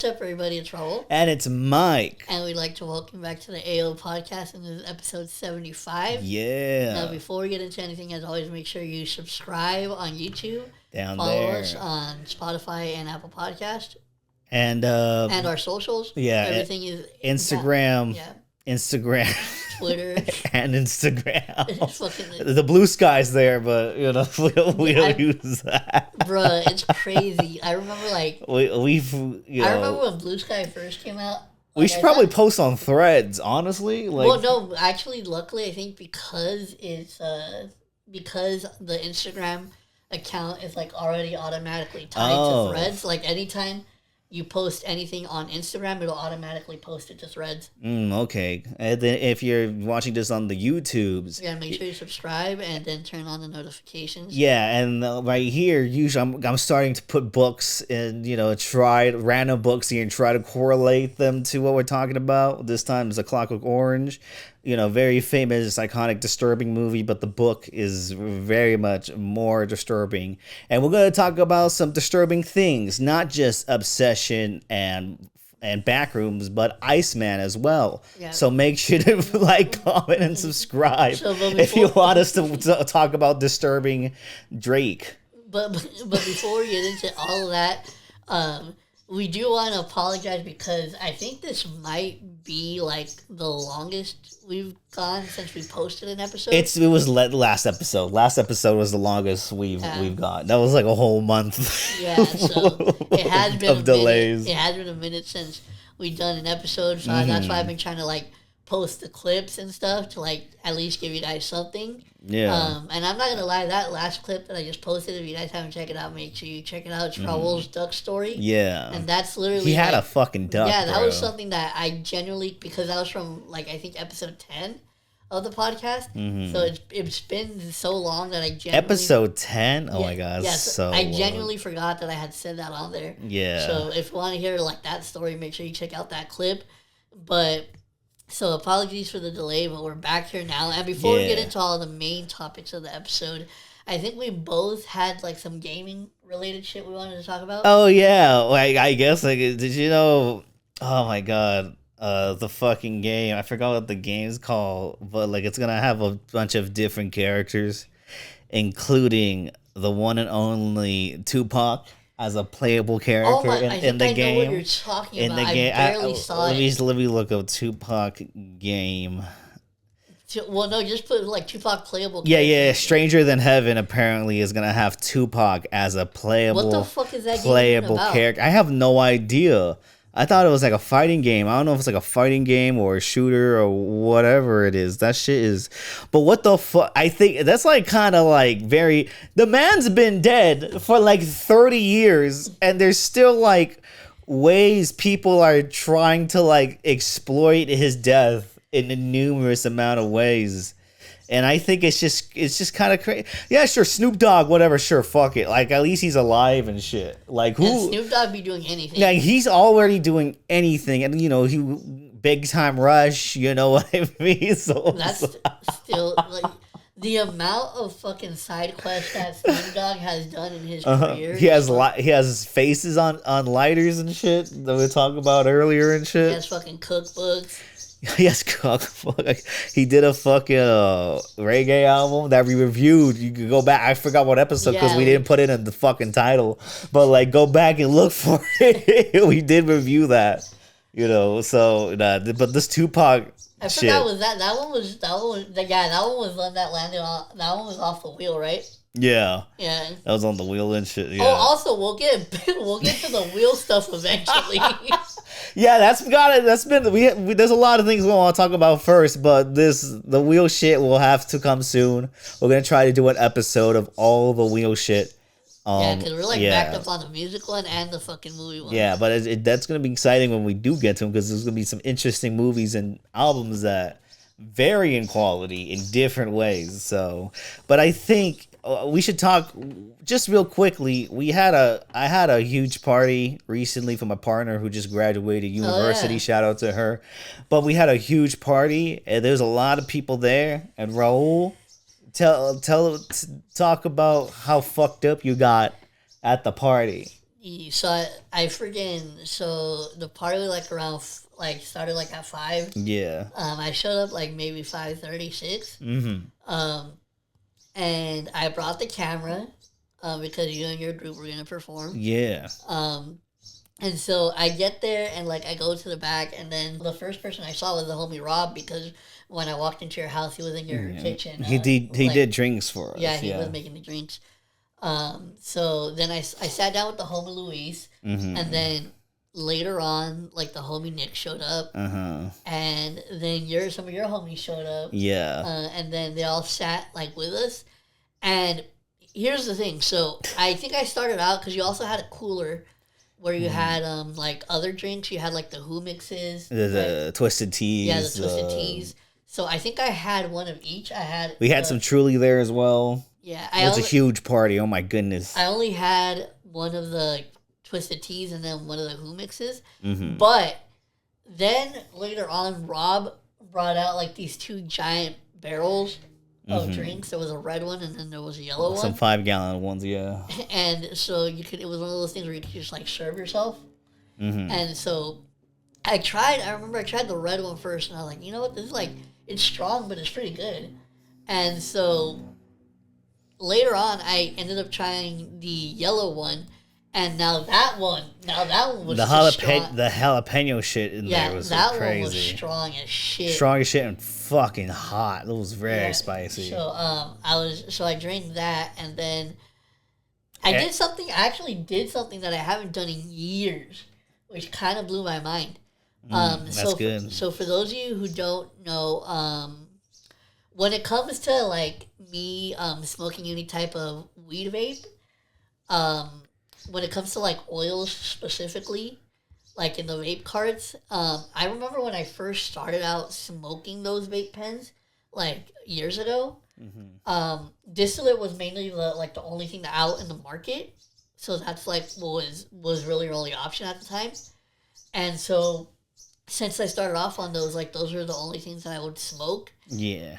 What's up, everybody? It's Raul. And it's Mike. And we'd like to welcome back to the AO podcast, and this is episode 75. Yeah. Now, before we get into anything, as always, make sure you subscribe on YouTube. Follow there. us on Spotify and Apple Podcast. And our socials. Yeah. Everything is... Instagram. Yeah. Instagram. Twitter. And Instagram. Fucking, the blue sky's there, but, we don't use that. Bruh, it's crazy. I remember, I remember when Blue Sky first came out. We should probably post on Threads, honestly. Well, no, actually, luckily, I think because it's because the Instagram account is already automatically tied to Threads. Anytime you post anything on Instagram, it'll automatically post it to Threads. Okay. And then if you're watching this on the YouTubes, make sure you subscribe and then turn on the notifications. Yeah, and right here, usually I'm starting to put books and try random books here and try to correlate them to what we're talking about. This time it's A Clockwork Orange. Very famous, iconic, disturbing movie, but the book is very much more disturbing. And we're going to talk about some disturbing things, not just obsession and Backrooms, but Iceman as well. Yeah. So make sure to comment, and subscribe if you want us to talk about disturbing Drake. But before we get into all of that, we do want to apologize because I think this might be the longest we've gone since we posted an episode. It was last episode. Last episode was the longest we've gone. That was a whole month. Yeah, so it has been of delays. It has been a minute since we've done an episode, so that's why I've been trying to post the clips and stuff to at least give you guys something. Yeah. And I'm not gonna lie, that last clip that I just posted, if you guys haven't checked it out, make sure you check it out. It's Raul's duck story. Yeah. And that's literally he had a fucking duck. Yeah, that was something that I genuinely, because that was from I think episode 10 of the podcast. So it's been so long that I genuinely episode 10. Oh my god. Yeah, so I genuinely forgot that I had said that on there. Yeah. So if you want to hear that story, make sure you check out that clip. But so apologies for the delay, but we're back here now. And before we get into all the main topics of the episode, I think we both had some gaming related shit we wanted to talk about. Oh yeah, I guess did you know? Oh my god, the fucking game. I forgot what the game's called, but it's gonna have a bunch of different characters, including the one and only Tupac as a playable character in the game. I know what you're talking about. I barely saw it. Let me look up Tupac game. Well, no, just put Tupac playable. Yeah. Stranger Than Heaven apparently is gonna have Tupac as a playable. What the fuck is that playable game about? Character? I have no idea. I thought it was a fighting game. I don't know if it's a fighting game or a shooter or whatever it is. That shit is. But what the fuck? I think that's kind of very. The man's been dead for 30 years, and there's still ways people are trying to exploit his death in a numerous amount of ways. And I think it's just kind of crazy. Yeah, sure, Snoop Dogg, whatever, sure, fuck it. At least he's alive and shit. Who? And Snoop Dogg be doing anything. Yeah, he's already doing anything, and he big time rush. You know what I mean? So that's still the amount of fucking side quests that Snoop Dogg has done in his career. He has faces on lighters and shit that we talked about earlier and shit. He has fucking cookbooks. Yes, he did a fucking reggae album that we reviewed. You could go back. I forgot what episode because we didn't put it in the fucking title. But go back and look for it. We did review that. So but this Tupac. I forgot was that one was one that landed on. That one was off the wheel, right? Yeah. Yeah. That was on the wheel and shit. Yeah. Oh, also we'll get to the wheel stuff eventually. Yeah, there's a lot of things we want to talk about first, but the wheel shit will have to come soon. We're gonna try to do an episode of all the wheel shit. Because we're backed up on the music one and the fucking movie one. Yeah, but that's gonna be exciting when we do get to them because there's gonna be some interesting movies and albums that vary in quality in different ways. So, but I think we should talk just real quickly. I had a huge party recently for my partner who just graduated university. Shout out to her. But we had a huge party and there's a lot of people there. And Raul, talk about how fucked up you got at the party. So I freaking so the party was like around started like at 5. Yeah. I showed up like maybe 5:36. And I brought the camera, because you and your group were gonna perform. Yeah. And so I get there and like I go to the back, and then the first person I saw was the homie Rob, because when I walked into your house, he was in your kitchen. He did drinks for us. Yeah, he was making the drinks. So then I sat down with the homie Luis, and then later on, like the homie Nick showed up, and then some of your homies showed up. Yeah. And then they all sat like with us. And here's the thing. So I think I started out because you also had a cooler where you had like other drinks. You had like the Who mixes, the Twisted Teas. Yeah, the Twisted Teas. So I think I had one of each. We had some Truly there as well. Yeah, it was a huge party. Oh my goodness! I only had one of the Twisted Teas and then one of the Who mixes. But then later on, Rob brought out like these 2 giant barrels of drinks. There was a red one and then there was a yellow one. Some 5-gallon ones, yeah. And so it was one of those things where you could just like serve yourself. And so I remember I tried the red one first, and I was like, you know what, this is like, it's strong, but it's pretty good. And so later on, I ended up trying the yellow one, and now that one was the jalapeno shit in there was that crazy. One was strong as shit. Strong as shit and fucking hot. It was very spicy. So I drank that, and then I actually did something that I haven't done in years, which kind of blew my mind. That's good. So for those of you who don't know, when it comes to like me smoking any type of weed vape, when it comes to like oils specifically, like in the vape carts, I remember when I first started out smoking those vape pens, like years ago, distillate was mainly the only thing out in the market. So that's like what was really your only option at the time. And so since I started off on those, like those were the only things that I would smoke. Yeah.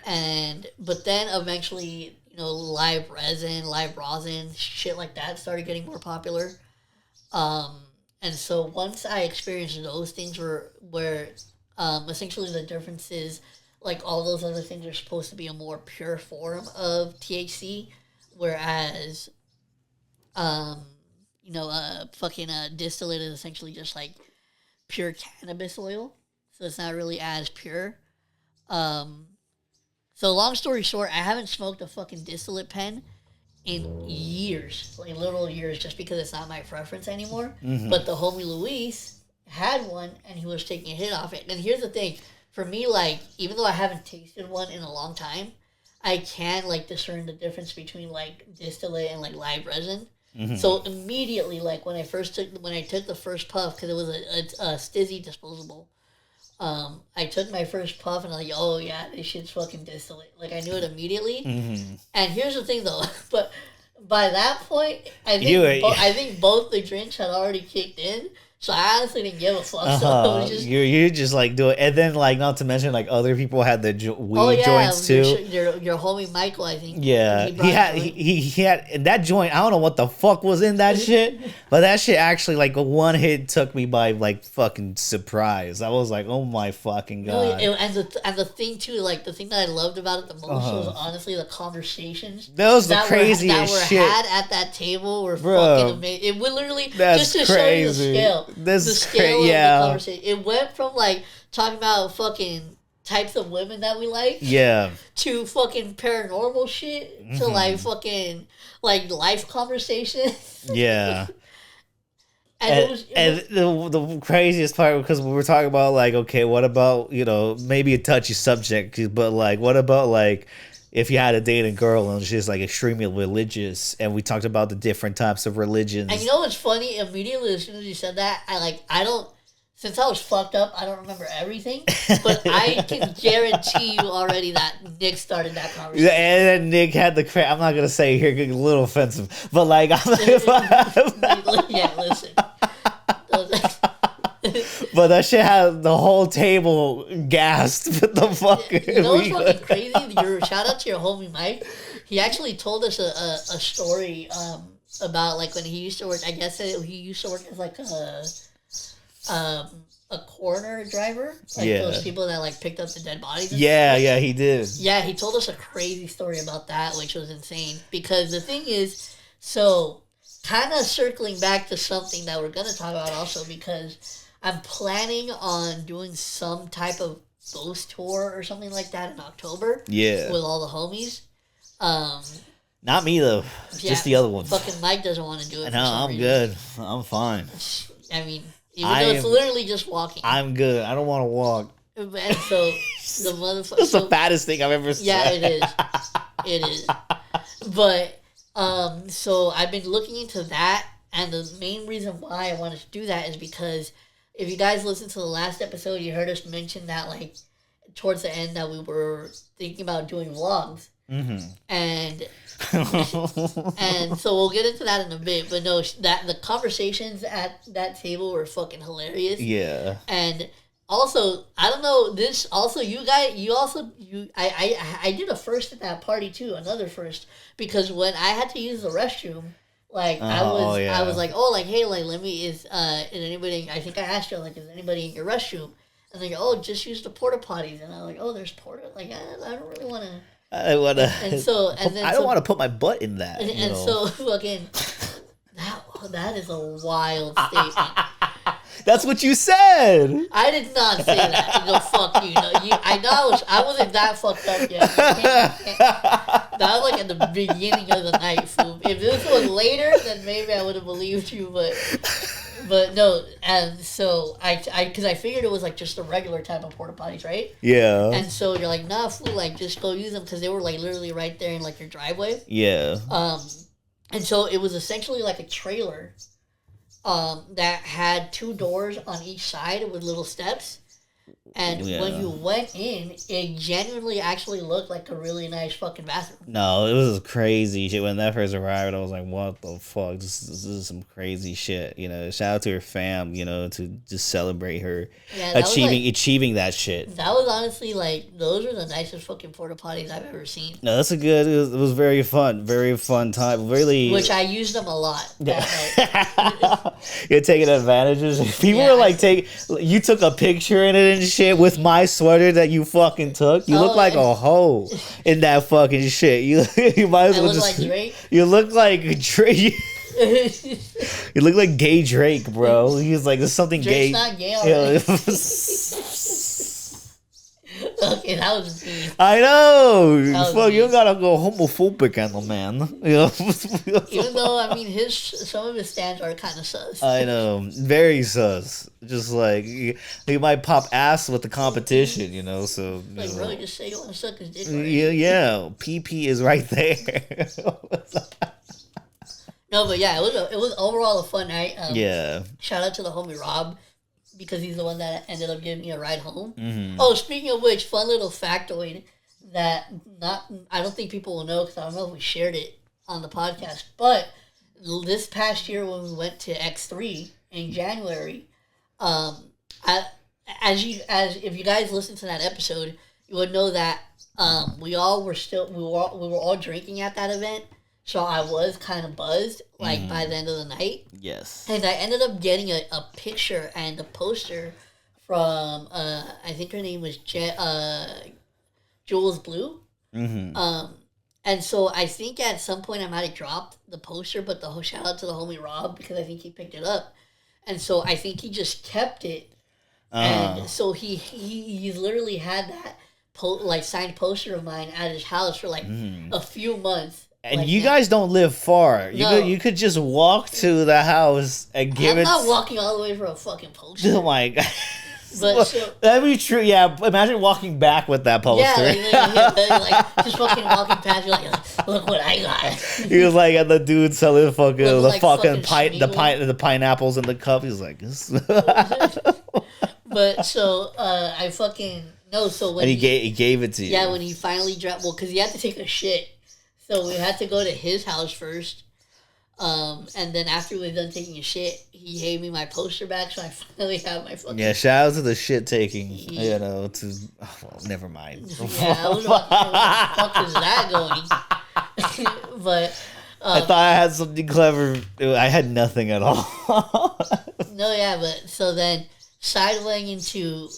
But then eventually, live resin, live rosin, shit like that started getting more popular. And so once I experienced those things where essentially the difference is like all those other things are supposed to be a more pure form of THC, whereas distillate is essentially just like pure cannabis oil, so it's not really as pure. So long story short, I haven't smoked a fucking distillate pen in years, like literal years, just because it's not my preference anymore. But the homie Luis had one, and he was taking a hit off it. And here's the thing, for me, like, even though I haven't tasted one in a long time, I can like discern the difference between like distillate and like live resin. So immediately, like when I took the first puff, because it was a Stizzy disposable, I took my first puff and I was like, oh yeah, this shit's fucking distillate. Like I knew it immediately. And here's the thing though, but by that point, I think both the drinks had already kicked in. So I honestly didn't give a fuck. So it was just, you just like do it, and then like not to mention like other people had the weed joints too. Your homie Michael, I think. Yeah, he had that joint. I don't know what the fuck was in that shit, but that shit actually like one hit took me by like fucking surprise. I was like, oh my fucking god. And the thing too, like the thing that I loved about it the most was honestly the conversations. Those the craziest shit had at that table were fucking amazing. It would literally just to show you the scale. The scale of the conversation. It went from like talking about fucking types of women that we like, to fucking paranormal shit, to like fucking like life conversations. Yeah. And the craziest part, because we were talking about like, okay, what about, maybe a touchy subject, but like, what about like if you had to date a girl and she's like extremely religious, and we talked about the different types of religions. And you know what's funny? Immediately as soon as you said that, since I was fucked up, I don't remember everything, but I can guarantee you already that Nick started that conversation. Yeah, and then Nick had the crap. I'm not gonna say here, a little offensive, but like, yeah, listen. But that shit had the whole table gasped with the fucking. You know what's fucking crazy? Shout out to your homie Mike. He actually told us a story about like when he used to work. I guess he used to work as like a coroner driver, like those people that like picked up the dead bodies. Yeah, he did. Yeah, he told us a crazy story about that, which was insane. Because the thing is, so kind of circling back to something that we're gonna talk about also, because I'm planning on doing some type of ghost tour or something like that in October. Yeah, with all the homies. Not me though. Just the other ones. Fucking Mike doesn't want to do it. No, I'm good. I'm fine. I mean, even though it's literally just walking. I'm good. I don't want to walk. And so the motherfucker. That's the fattest thing I've ever seen. Yeah, it is. It is. But so I've been looking into that, and the main reason why I wanted to do that is because if you guys listened to the last episode, you heard us mention that like towards the end that we were thinking about doing vlogs. Mm-hmm. And so we'll get into that in a bit, but no, that the conversations at that table were fucking hilarious. Yeah. And also, I don't know, this also you guys, I did a first at that party too, another first, because when I had to use the restroom, like I was like, oh, like, hey, like, let me, is anybody, I think I asked you, like, is anybody in your restroom? And they go, oh, just use the porta potties. And I'm like, oh, there's porta, like, I don't really want to. I want to. I don't want to put my butt in that. And so fucking that is a wild statement. That's what you said. I did not say that. No, fuck you. No, I wasn't that fucked up yet. That was like at the beginning of the night, fool. If this was later, then maybe I would have believed you, but no. And so because I figured it was like just a regular type of porta potties, right? Yeah. And so you're like, nah, fool, like just go use them, because they were like literally right there in like your driveway. Yeah. And so it was essentially like a trailer, that had 2 doors on each side with little steps. And when you went in, it genuinely actually looked like a really nice fucking bathroom. No, it was crazy shit. When that first arrived, I was like, what the fuck? This is some crazy shit. You know, shout out to her fam, you know, to just celebrate her achieving that shit. That was honestly, like, those are the nicest fucking porta potties I've ever seen. No, that's it was very fun time. Really. Which I used them a lot that night. You're taking advantages. People were like, you took a picture in it and shit with my sweater that you fucking took. You look like a hoe in that fucking shit. You might as well just. Like Drake? You look like Drake. You look like gay Drake, bro. He's like, there's something Drake's gay. Not gay already. Okay, that was deep. I know. Fuck, you gotta go homophobic on the man. You know? Even though, I mean, some of his stands are kind of sus. I know, very sus. Just like he might pop ass with the competition, you know. So like, bro, just say you want to suck his dick. Yeah. PP is right there. No, but yeah, it was overall a fun night. Yeah. Shout out to the homie Rob, because he's the one that ended up giving me a ride home. Mm-hmm. Oh, speaking of which, fun little factoid that I don't think people will know, because I don't know if we shared it on the podcast, but this past year when we went to X3 in January, if you guys listened to that episode, you would know that we were all drinking at that event. So I was kind of buzzed, like, by the end of the night. Yes. And I ended up getting a picture and a poster from, I think her name was Jules Blue. Mm-hmm. And so I think at some point I might have dropped the poster, but shout out to the homie Rob, because I think he picked it up. And so I think he just kept it. And so he literally had that signed poster of mine at his house for like a few months. And like you guys don't live far. You could just walk to the house and give it. I'm not walking all the way for a fucking poster. Oh my god. But that'd be true. Yeah, imagine walking back with that poster. Yeah, like just fucking walking past you, like, look what I got. He was like, and the dude selling the pineapples in the cup. He was like, this. But so I fucking no. So when and he gave it to you. Yeah, when he finally dropped. Well, because he had to take a shit. So we had to go to his house first, and then after we were done taking a shit, he gave me my poster back, so I finally have my fucking... Yeah, shout out to the shit taking, you know, never mind. Yeah, I don't know what the fuck is that going. But, I thought I had something clever. I had nothing at all. No, yeah, but so then sidewaying into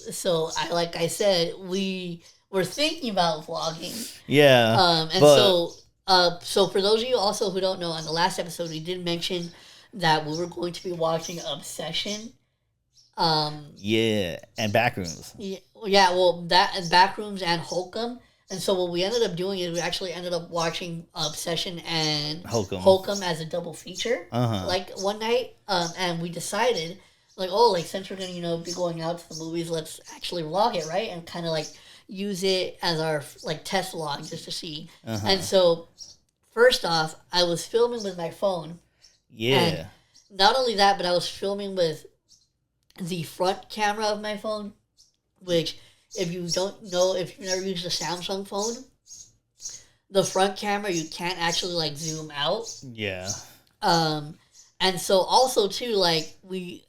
like I said, we were thinking about vlogging. Yeah. So for those of you also who don't know, on the last episode we did mention that we were going to be watching Obsession. Yeah, and Backrooms. Yeah, well, that and Backrooms and Holcomb. And so what we ended up doing is we actually ended up watching Obsession and Holcomb as a double feature, like one night. And we decided, like, since we're gonna be going out to the movies, let's actually vlog it, right? And kind of like use it as our like test vlog just to see. And so first off, I was filming with my phone. Yeah. And not only that, but I was filming with the front camera of my phone, which, if you don't know, if you've never used a Samsung phone, the front camera, you can't actually like zoom out. Yeah. And so also too, like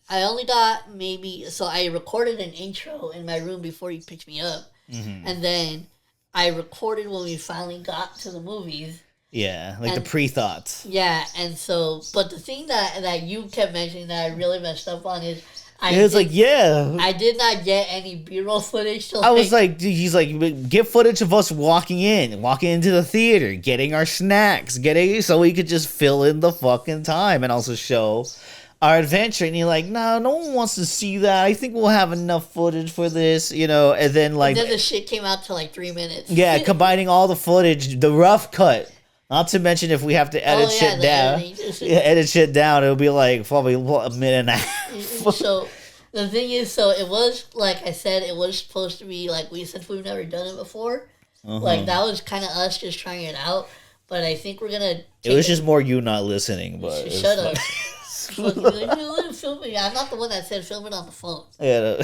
I only got I recorded an intro in my room before you picked me up. And then I recorded when we finally got to the movies. Yeah, like the pre-thoughts. Yeah, and so, but the thing that you kept mentioning that I really messed up on is I did not get any B-roll footage. I was like, dude, he's like, get footage of us walking into the theater, getting our snacks, so we could just fill in the fucking time and also show our adventure. And you're like, no one wants to see that. I think we'll have enough footage for this, and then the shit came out to like 3 minutes. Yeah, combining all the footage, the rough cut. Not to mention if we have to edit shit down. Edit shit down, it'll be like probably a minute and a half. So the thing is, it was, like I said, it was supposed to be like since we've never done it before. Like that was kind of us just trying it out. But I think we're gonna. It was just more you not listening, but shut up. Film it. I'm not the one that said film it on the phone. Yeah.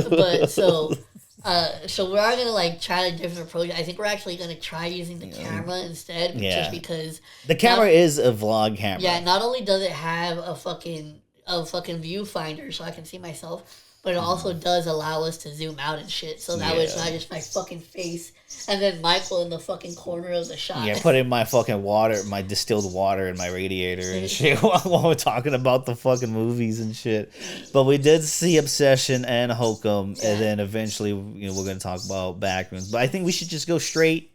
But so we are gonna like try a different approach. I think we're actually gonna try using the camera instead, just because the camera is a vlog camera. Yeah, not only does it have a fucking viewfinder so I can see myself, but it also does allow us to zoom out and shit. So that way it's not just my fucking face and then Michael in the fucking corner of the shot. Yeah, put in my fucking water, my distilled water in my radiator and shit while we're talking about the fucking movies and shit. But we did see Obsession and Holcomb, and then eventually, we're going to talk about Backrooms. But I think we should just go straight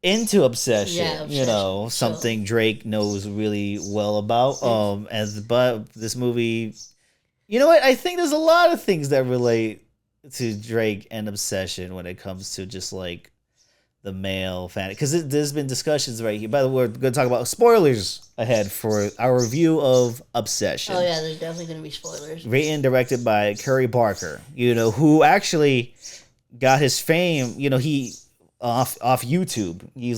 into Obsession. Something Drake knows really well about. But this movie, you know what? I think there's a lot of things that relate to Drake and Obsession when it comes to just like the male fan, because there's been discussions right here. By the way, we're going to talk about spoilers ahead for our review of Obsession. Oh yeah, there's definitely going to be spoilers. Written and directed by Curry Barker, who actually got his fame. He off YouTube. He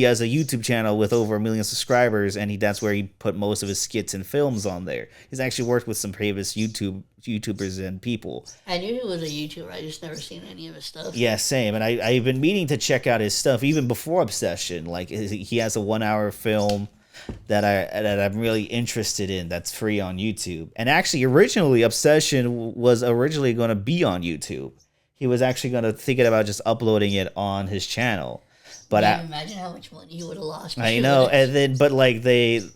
has a YouTube channel with over 1 million subscribers, and that's where he put most of his skits and films on there. He's actually worked with some previous YouTubers and people. I knew he was a YouTuber. I just never seen any of his stuff. Yeah, same. And I've been meaning to check out his stuff even before Obsession. Like he has a 1-hour film that I'm really interested in that's free on YouTube. And actually, originally Obsession was originally going to be on YouTube. He was actually thinking about just uploading it on his channel. But imagine how much money he would have lost. I know. And then, but like the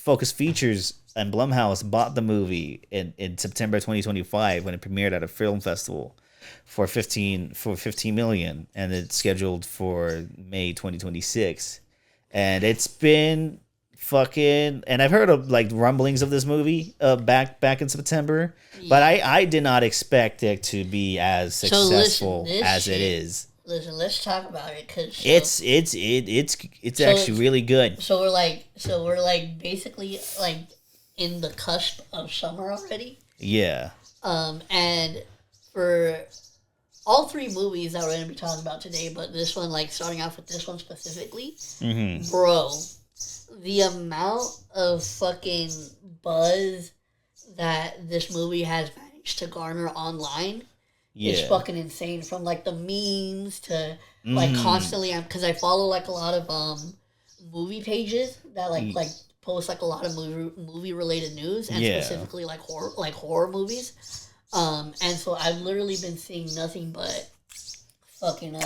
Focus Features and Blumhouse bought the movie in September 2025 when it premiered at a film festival for $15 million, and it's scheduled for May 2026. And it's been fucking, and I've heard of like rumblings of this movie back in September, but I did not expect it to be as successful as it is. Listen, let's talk about it, because it's actually really good. So we're like basically like in the cusp of summer already. Yeah. And for all 3 movies that we're going to be talking about today, but this one, like starting off with this one specifically, bro, the amount of fucking buzz that this movie has managed to garner online is fucking insane. From like the memes to like constantly, because I follow like a lot of movie pages that like post like a lot of movie related news, and specifically like horror movies. And so I've literally been seeing nothing but fucking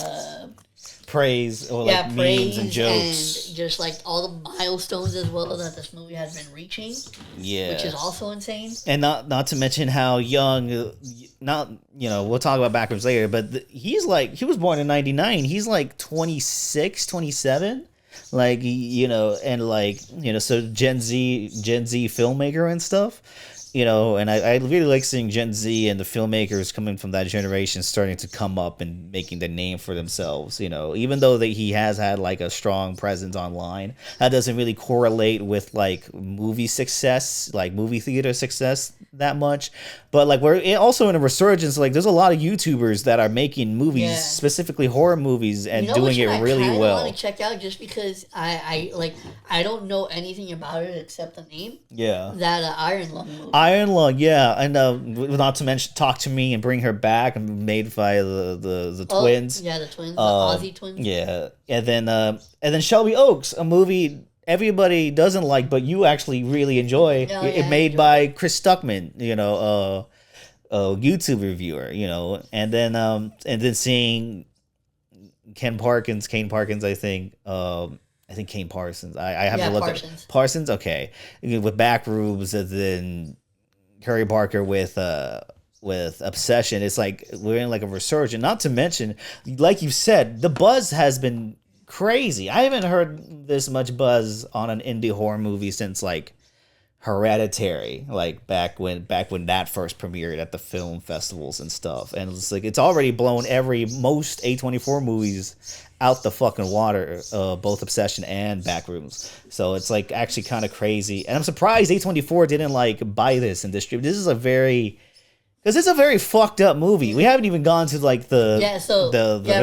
praise or yeah, like praise memes and jokes. and just like all the milestones as well that this movie has been reaching, Yeah, which is also insane. And not to mention how young, not we'll talk about Backrooms later, but he was born in '99. He's like 26, 27. Like and like so Gen Z filmmaker and stuff. And I really like seeing Gen Z and the filmmakers coming from that generation starting to come up and making the name for themselves. Even though that he has had like a strong presence online, that doesn't really correlate with like movie success, like movie theater success that much. But like we're also in a resurgence. Like there's a lot of YouTubers that are making movies, specifically horror movies, and doing it really well. I want to check out just because I don't know anything about it except the name. Yeah. That Iron Lung movie. Iron Lung, yeah, and not to mention Talk to Me and Bring Her Back, made by the twins. Yeah, the twins, the Aussie twins. Yeah, and then Shelby Oaks, a movie everybody doesn't like, but you actually really enjoy. Made by Chris Stuckman, a YouTube reviewer, and then seeing Kane Parkins, I think. I think Kane Parsons. I have to look Parsons. Up. Parsons, okay. With Backrooms, and then Curry Barker with Obsession. It's like we're in like a resurgence. Not to mention, like you said, the buzz has been crazy. I haven't heard this much buzz on an indie horror movie since like Hereditary, like back when that first premiered at the film festivals and stuff. And it's like it's already blown most A24 movies out the fucking water, both Obsession and Backrooms. So it's like actually kind of crazy, and I'm surprised A24 didn't like buy this and distribute. This is a very fucked up movie. We haven't even gone to like the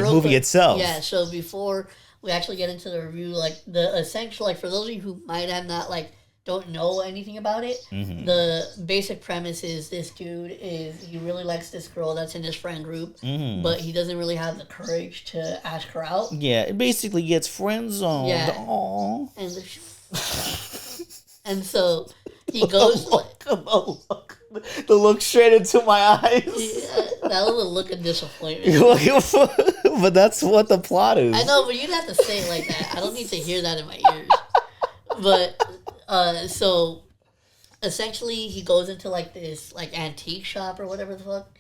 movie itself. Yeah, so before we actually get into the review, like the essential, like for those of you who might have not like don't know anything about it, the basic premise is this dude he really likes this girl that's in his friend group, but he doesn't really have the courage to ask her out. Yeah, it basically gets friend zoned. Yeah. Aww. And so he goes the look straight into my eyes. Yeah, that was a look of disappointment. But that's what the plot is. I know, but you'd have to say it like that. I don't need to hear that in my ears. But so essentially he goes into like this like antique shop or whatever the fuck.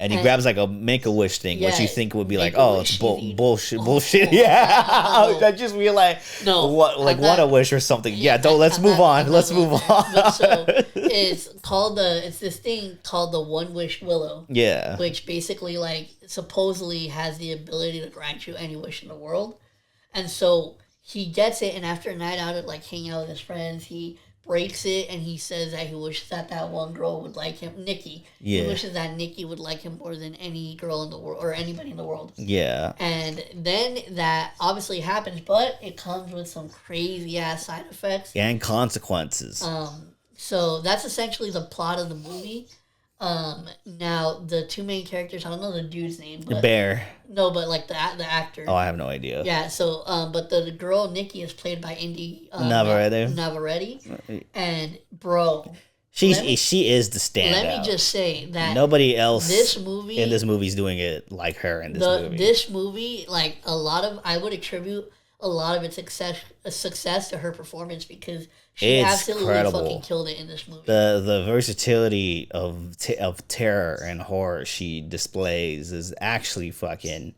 And he grabs like a Make-A-Wish thing, which you think would be like, oh, it's bullshit. Yeah, I just realized, want a wish or something. Yeah, let's move on. Let's move on. But so it's this thing called the One Wish Willow. Yeah, which basically like supposedly has the ability to grant you any wish in the world, and so he gets it, and after a night out of like hanging out with his friends, he breaks it, and he says that he wishes that one girl would like him, Nikki. Yeah. He wishes that Nikki would like him more than any girl in the world, or anybody in the world. Yeah. And then that obviously happens, but it comes with some crazy-ass side effects. And consequences. So that's essentially the plot of the movie. Now the two main characters, I don't know the dude's name, but the bear. No, but like the actor. Oh, I have no idea. Yeah, so but the girl Nikki is played by Indy Navarrete. And bro, she is the standout. Let me just say that nobody else in this movie is doing it like her in this movie. This movie, like I would attribute a lot of its success to her performance, because she absolutely fucking killed it in this movie. The versatility of terror and horror she displays is actually fucking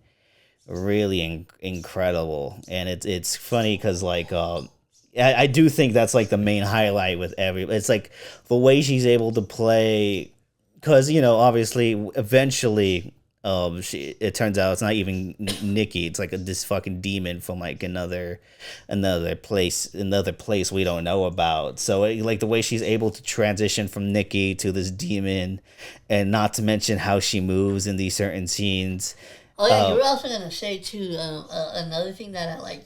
really incredible, and it's funny because like I do think that's like the main highlight with it's like the way she's able to play, because obviously eventually. It turns out it's not even Nikki. It's like this fucking demon from like another place we don't know about. So like the way she's able to transition from Nikki to this demon, and not to mention how she moves in these certain scenes. Oh yeah, you were also gonna say too. Another thing that I like.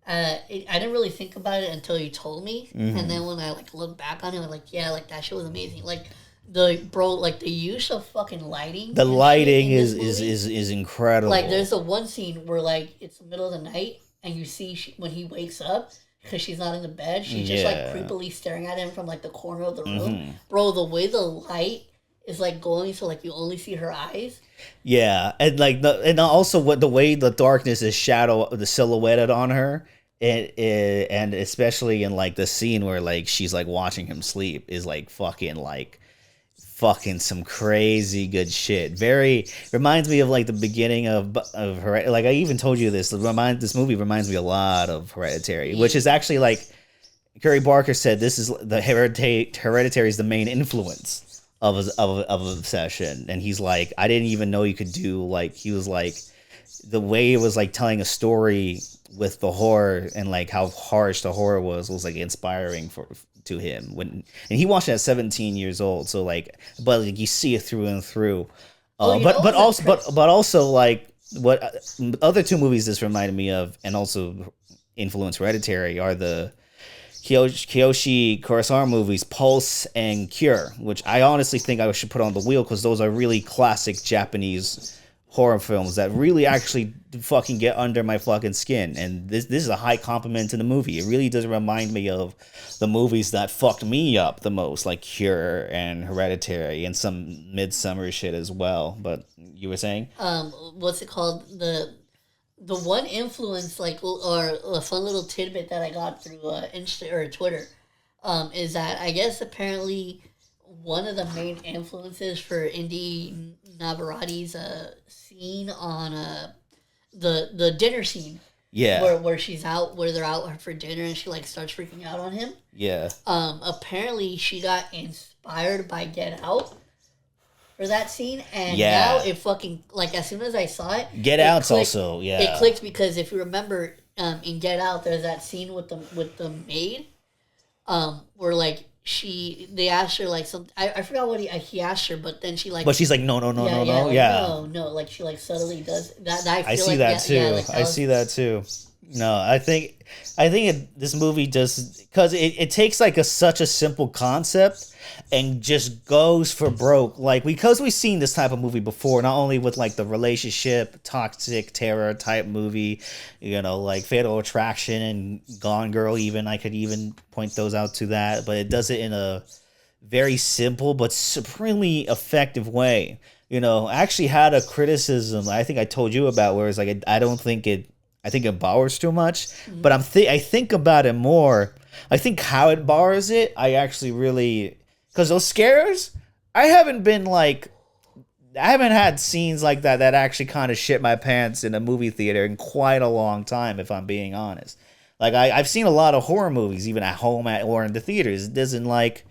I didn't really think about it until you told me, and then when I like look back on it, I'm like, yeah, like that shit was amazing. Like. The use of fucking lighting. The lighting is incredible. Like, there's the one scene where, like, it's the middle of the night, and you see when he wakes up, because she's not in the bed, she's just, like, creepily staring at him from, like, the corner of the room. Bro, the way the light is like going so like you only see her eyes. Yeah, and like and also what the way the darkness is the silhouetted on her, and especially in like the scene where like she's like watching him sleep is like fucking some crazy good shit. Very reminds me of like the beginning of her. Like I even told you this movie reminds me a lot of Hereditary, which is actually like Curry Barker said this is the Hereditary is the main influence of Obsession, and he's like, I didn't even know you could do like he was like the way it was like telling a story with the horror and like how harsh the horror was like inspiring to him when and he watched it at 17 years old. So like, but like you see it through and through. But also like what other two movies this reminded me of and also influenced Hereditary are the Kiyoshi Kurosawa movies Pulse and Cure, which I honestly think I should put on the wheel because those are really classic Japanese horror films that really actually fucking get under my fucking skin. And this is a high compliment to the movie. It really does remind me of the movies that fucked me up the most, like Cure and Hereditary and some Midsummer shit as well. But you were saying? What's it called? The one influence, like, or a fun little tidbit that I got through Insta or Twitter, is that I guess apparently one of the main influences for Indy Navarati's scene on the dinner scene. Yeah. Where she's out, where they're out for dinner and she like starts freaking out on him. Yeah. Apparently she got inspired by Get Out for that scene, and now it fucking like as soon as I saw it, Get Out's also it clicked because if you remember in Get Out, there's that scene with the maid, where like they asked her like something I forgot what he asked her, but then she like but she's like no like she like subtly does that. I see that too. I see that too. No, I think this movie does because it takes like such a simple concept and just goes for broke. Like because we've seen this type of movie before, not only with like the relationship, toxic terror type movie, like Fatal Attraction and Gone Girl. Even I could even point those out to that, but it does it in a very simple but supremely effective way. I actually had a criticism I think I told you about where it's like I think it borrows too much, but I think about it more. I think how it borrows it, I actually really because those scares, I haven't had scenes like that actually kind of shit my pants in a movie theater in quite a long time, if I'm being honest. Like I've seen a lot of horror movies, even at home or in the theaters. It doesn't like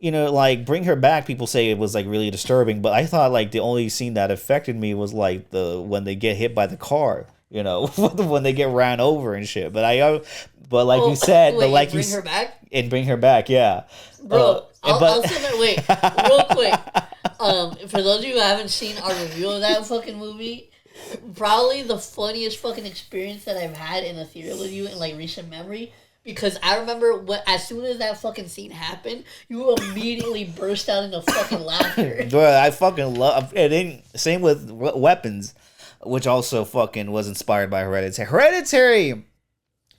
Bring Her Back, people say it was like really disturbing, but I thought like the only scene that affected me was like when they get hit by the car. When they get ran over and shit. But you said, Bring Her Back? And Bring Her Back, yeah. Bro, I'll say that. Wait, real quick. For those of you who haven't seen our review of that fucking movie, probably the funniest fucking experience that I've had in a theater with you in like recent memory. Because I remember as soon as that fucking scene happened, you immediately burst out into fucking laughter. Bro, I fucking love it. Same with Weapons, which also fucking was inspired by Hereditary. Hereditary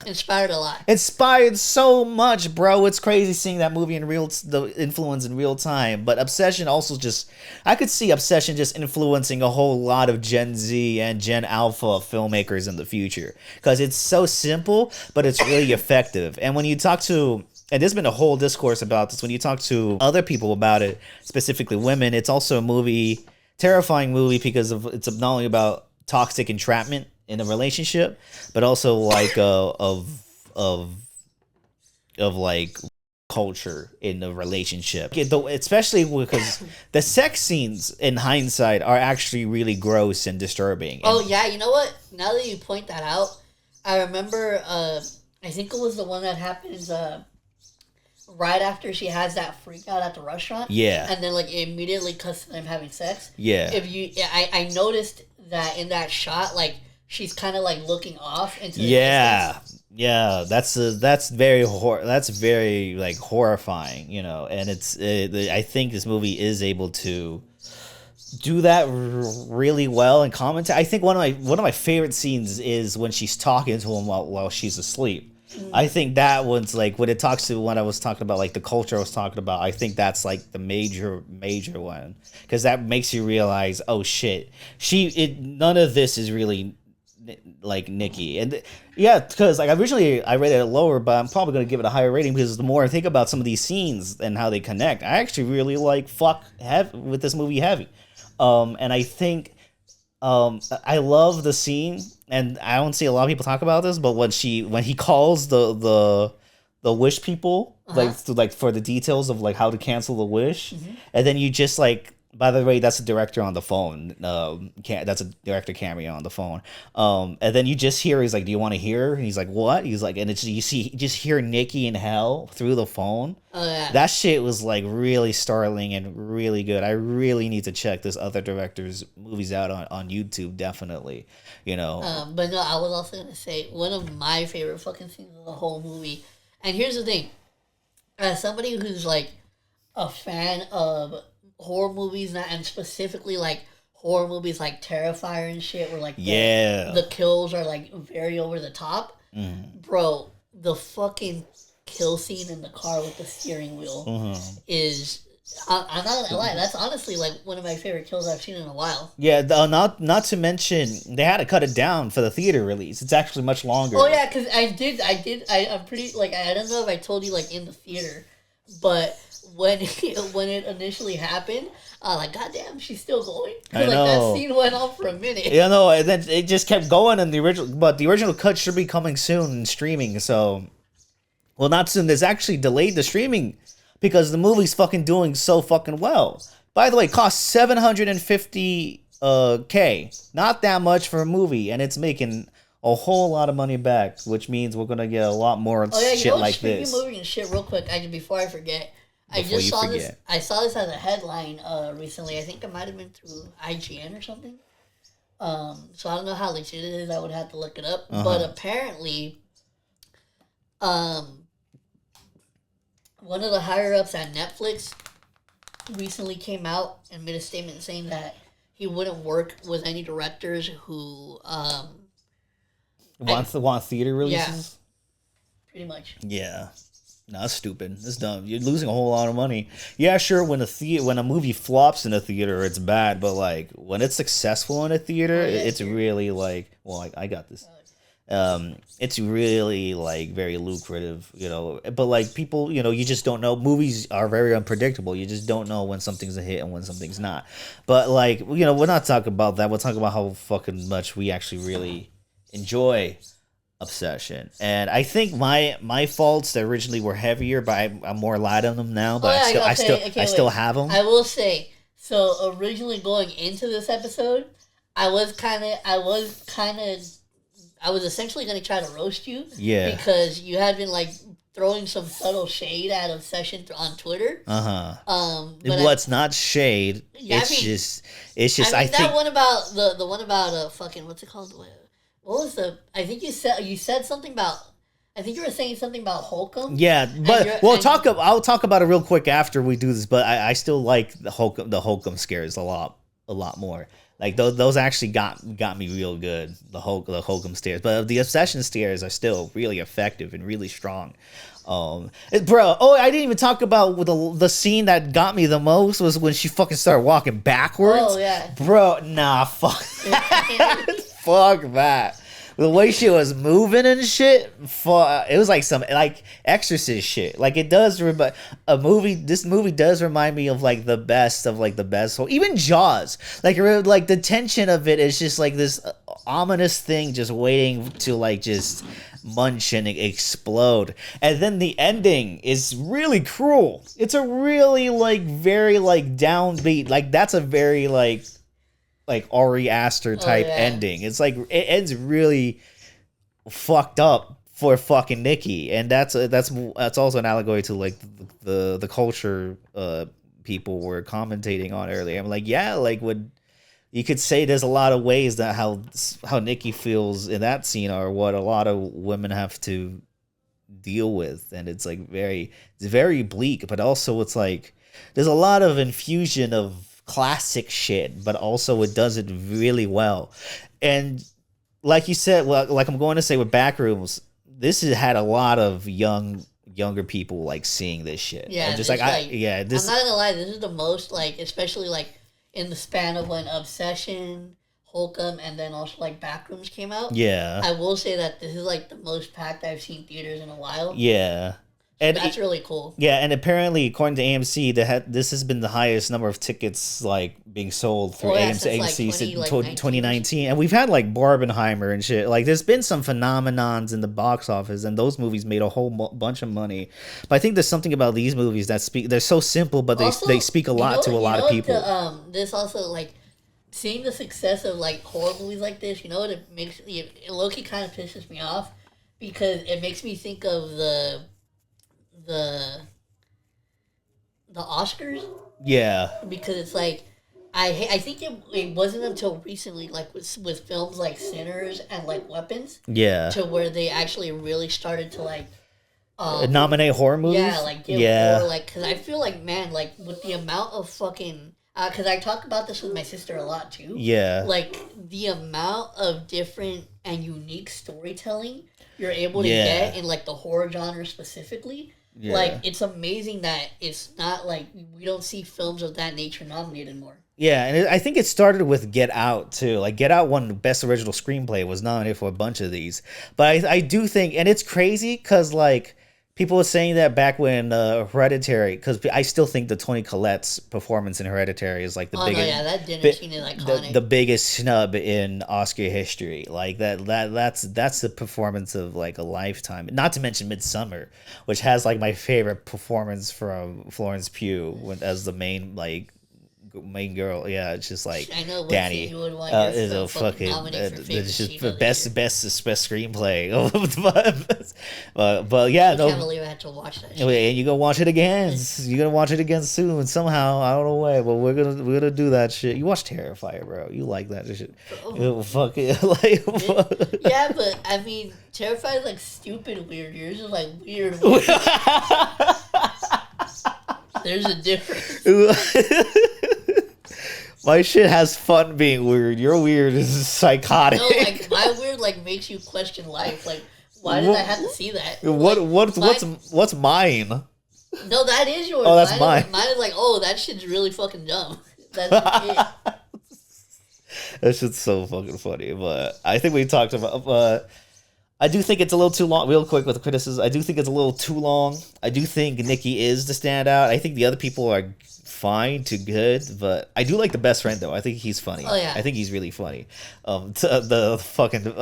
inspired a lot. Inspired so much, bro. It's crazy seeing that movie the influence in real time. But Obsession also I could see Obsession just influencing a whole lot of Gen Z and Gen Alpha filmmakers in the future. Because it's so simple, but it's really effective. And when you talk to, and there's been a whole discourse about this, when you talk to other people about it, specifically women, it's also a terrifying movie because it's not only about toxic entrapment in a relationship, but also like of like culture in the relationship, especially because the sex scenes in hindsight are actually really gross and disturbing. Oh yeah, you know what? Now that you point that out, I remember. I think it was the one that happens right after she has that freak out at the restaurant. Yeah, and then like it immediately cuts to them having sex. Yeah, I noticed that in that shot, like she's kind of like looking off into the distance. Yeah, that's very like horrifying, and I think this movie is able to do that really well and comment. I think one of my favorite scenes is when she's talking to him while she's asleep. I think that one's like when it talks to when I was talking about like the culture I was talking about. I think that's like the major one because that makes you realize, oh shit, none of this is really like Nikki. And yeah, because like originally I rated it lower, but I'm probably gonna give it a higher rating because the more I think about some of these scenes and how they connect, I actually really like with this movie heavy. And I think I love the scene, and I don't see a lot of people talk about this, but when he calls the wish people like for the details of like how to cancel the wish, and then you just like. By the way, that's a director on the phone. That's a director cameo on the phone. And then you just hear, he's like, "Do you want to hear?" And he's like, "What?" He's like, and it's you just hear Nikki in hell through the phone. Oh yeah, that shit was like really startling and really good. I really need to check this other director's movies out on YouTube. Definitely, you know. But no, I was also gonna say one of my favorite fucking scenes of the whole movie. And here's the thing, as somebody who's like a fan of horror movies and specifically like horror movies like Terrifier and shit where like the kills are like very over the top. Bro, the fucking kill scene in the car with the steering wheel is I'm not gonna lie, that's honestly like one of my favorite kills I've seen in a while. Yeah, not to mention they had to cut it down for the theater release. It's actually much longer. Oh yeah, because I'm pretty like I don't know if I told you like in the theater, but when it initially happened, like goddamn, she's still going. I like know. that scene went on for a minute. Yeah, no, and then it just kept going in the original. But the original cut should be coming soon and streaming. So, well, not soon. There's actually delayed the streaming because the movie's fucking doing so fucking well. By the way, it cost $750K. Not that much for a movie, and it's making a whole lot of money back, which means we're gonna get a lot more shit like this. Movie and shit real quick. Before I forget. I saw this as a headline recently. I think it might have been through IGN or something. So I don't know how legit it is. I would have to look it up. But apparently, one of the higher ups at Netflix recently came out and made a statement saying that he wouldn't work with any directors who want theater releases. Yeah, pretty much. Yeah. No, that's stupid. It's dumb. You're losing a whole lot of money. Yeah, sure. When a movie flops in a theater, it's bad. But like when it's successful in a theater, it's really like, well, I got this. It's really like very lucrative, you know. But like people, you know, you just don't know. Movies are very unpredictable. You just don't know when something's a hit and when something's not. But like, you know, we're not talking about that. We're talking about how fucking much we actually really enjoy Obsession. And I think my faults that originally were heavier, but I'm more light on them now. But I still have them. I will say, so originally going into this episode, I was essentially going to try to roast you. Yeah. Because you had been like throwing some subtle shade at Obsession on Twitter. But it's not shade. Yeah, it's just. I think that one about the one about fucking what's it called? What was I think you said something about. I think you were saying something about Holcomb. Yeah, but I'll talk about it real quick after we do this. But I still like the Holcomb scares a lot more. Like those actually got me real good. The Holcomb scares, but the Obsession scares are still really effective and really strong. I didn't even talk about the scene that got me the most was when she fucking started walking backwards. Oh yeah, bro, nah, fuck that. Fuck that. The way she was moving and shit, it was like some like Exorcist shit. Like it does, this movie does remind me of like the best of like the best. Even Jaws, like the tension of it is just like this ominous thing just waiting to like just munch and explode. And then the ending is really cruel. It's a really like very like downbeat. Like that's a very like Ari Aster type ending. It's like it ends really fucked up for fucking Nikki, and that's also an allegory to like the culture people were commentating on earlier. I'm like, yeah, like would you could say there's a lot of ways that how Nikki feels in that scene are what a lot of women have to deal with, and it's like it's very bleak, but also it's like there's a lot of infusion of classic shit, but also it does it really well. And like you said, well, like I'm going to say with Backrooms, this has had a lot of younger people like seeing this shit. Yeah, I'm just this, this. I'm not gonna lie, this is the most like, especially like in the span of when Obsession, Holcomb, and then also like Backrooms came out. Yeah, I will say that this is like the most packed I've seen theaters in a while. Yeah. So and that's really cool. Yeah, and apparently, according to AMC, this has been the highest number of tickets like being sold through AMC since 2019. And we've had like Barbenheimer and shit. Like, there's been some phenomenons in the box office, and those movies made a whole bunch of money. But I think there's something about these movies that they're so simple, but they speak a lot to a lot of people. This also, like, seeing the success of like horror movies like this, you know what it makes it low-key kind of pisses me off, because it makes me think of the Oscars. Yeah. Because it's like, I think it wasn't until recently, like with films like Sinners and like Weapons. Yeah. To where they actually really started to like nominate horror movies. Yeah, like give horror, like, because I feel like, man, like with the amount of fucking. Because I talk about this with my sister a lot too. Yeah. Like the amount of different and unique storytelling you're able to get in like the horror genre specifically. Yeah. Like, it's amazing that it's not like we don't see films of that nature nominated more. Yeah, and I think it started with Get Out too. Like, Get Out won Best Original Screenplay, was nominated for a bunch of these. But I do think, and it's crazy because like people were saying that back when Hereditary, because I still think the Toni Collette's performance in Hereditary is like the biggest. No, yeah, that dinner scene is iconic. The biggest snub in Oscar history. Like that's the performance of like a lifetime. Not to mention Midsummer, which has like my favorite performance from Florence Pugh as the main girl. Yeah, it's just like, I know Danny is a fucking it's just the best screenplay. but yeah, I can't believe I had to watch that shit. And you're gonna watch it again. You're gonna watch it again soon somehow. I don't know why, but we're gonna do that shit. You watch Terrifier, bro. You like that shit. Fuck it. Yeah, but I mean, Terrifier is like stupid weird. Yours is like weird. There's a difference. My shit has fun being weird. Your weird is psychotic. No, like my weird like makes you question life. Like, why did I have to see that? What's mine? No, that is yours. Oh, that's mine. Mine is like, oh, that shit's really fucking dumb. That's it. That shit's so fucking funny. But I think we talked about. I do think it's a little too long. Real quick with the criticism, I do think it's a little too long. I do think Nikki is the standout. I think the other people are fine to good, but I do like the best friend though. I think he's funny. Oh yeah, I think he's really funny. The fucking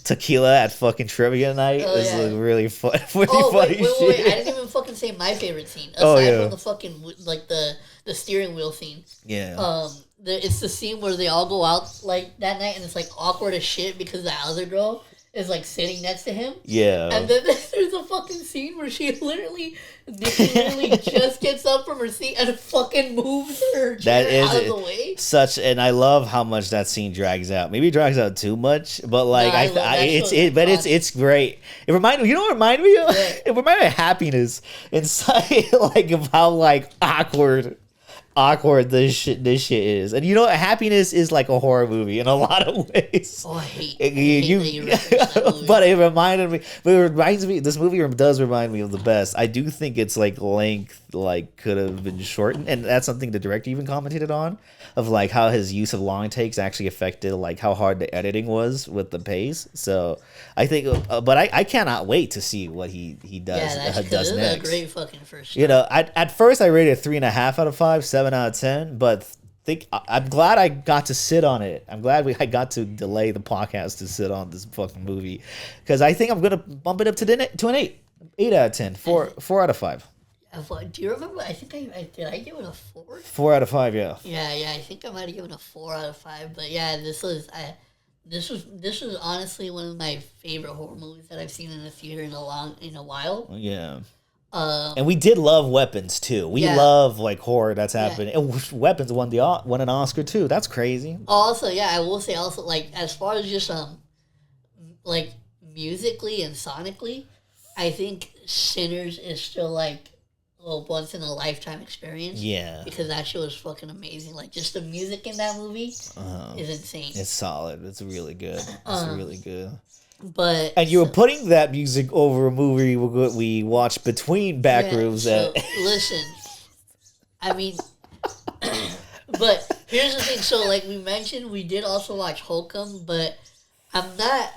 tequila at fucking trivia night is like really funny. Wait, I didn't even fucking say my favorite scene aside from the fucking like the steering wheel scene. Yeah. It's the scene where they all go out like that night, and it's like awkward as shit because the other girl is like sitting next to him. Yeah. And then there's a fucking scene where Nikki literally just gets up from her seat and fucking moves her chair out of the way. And I love how much that scene drags out. Maybe it drags out too much, but like it's great. It reminded me, you know what it reminded me of? Yeah. It reminded me of Happiness inside, like of how like awkward this shit is. And you know what? Happiness is like a horror movie in a lot of ways. Oh, I hate that you that movie. But it reminded me, this movie does remind me of the best. I do think its like length like could have been shortened, and that's something the director even commented on, of like how his use of long takes actually affected like how hard the editing was with the pace. So I think but I cannot wait to see what he does. Yeah, does next. A great fucking first start. You know, at first I rated 3.5 out of 5, 7 out of 10, but I'm glad I got to sit on it. I'm glad I got to delay the podcast to sit on this fucking movie, because I think I'm gonna bump it up to an 8 out of 10, 4 out of 5. Do you remember? I think did I give it a 4? 4 out of 5, yeah. Yeah. I think I might have given a 4 out of 5. But yeah, this was honestly one of my favorite horror movies that I've seen in the theater in a while. Yeah. And we did love Weapons too. We love like horror that's happening. And Weapons won an Oscar too. That's crazy. Also, yeah, I will say also, like, as far as just like musically and sonically, I think Sinners is still like a once in a lifetime experience. Yeah. Because that show is fucking amazing. Like, just the music in that movie is insane. It's solid. It's really good. It's really good. But And you were putting that music over a movie we watched between yeah, Backrooms. so listen, I mean, but here's the thing. So like we mentioned, we did also watch Holcomb, but I'm not.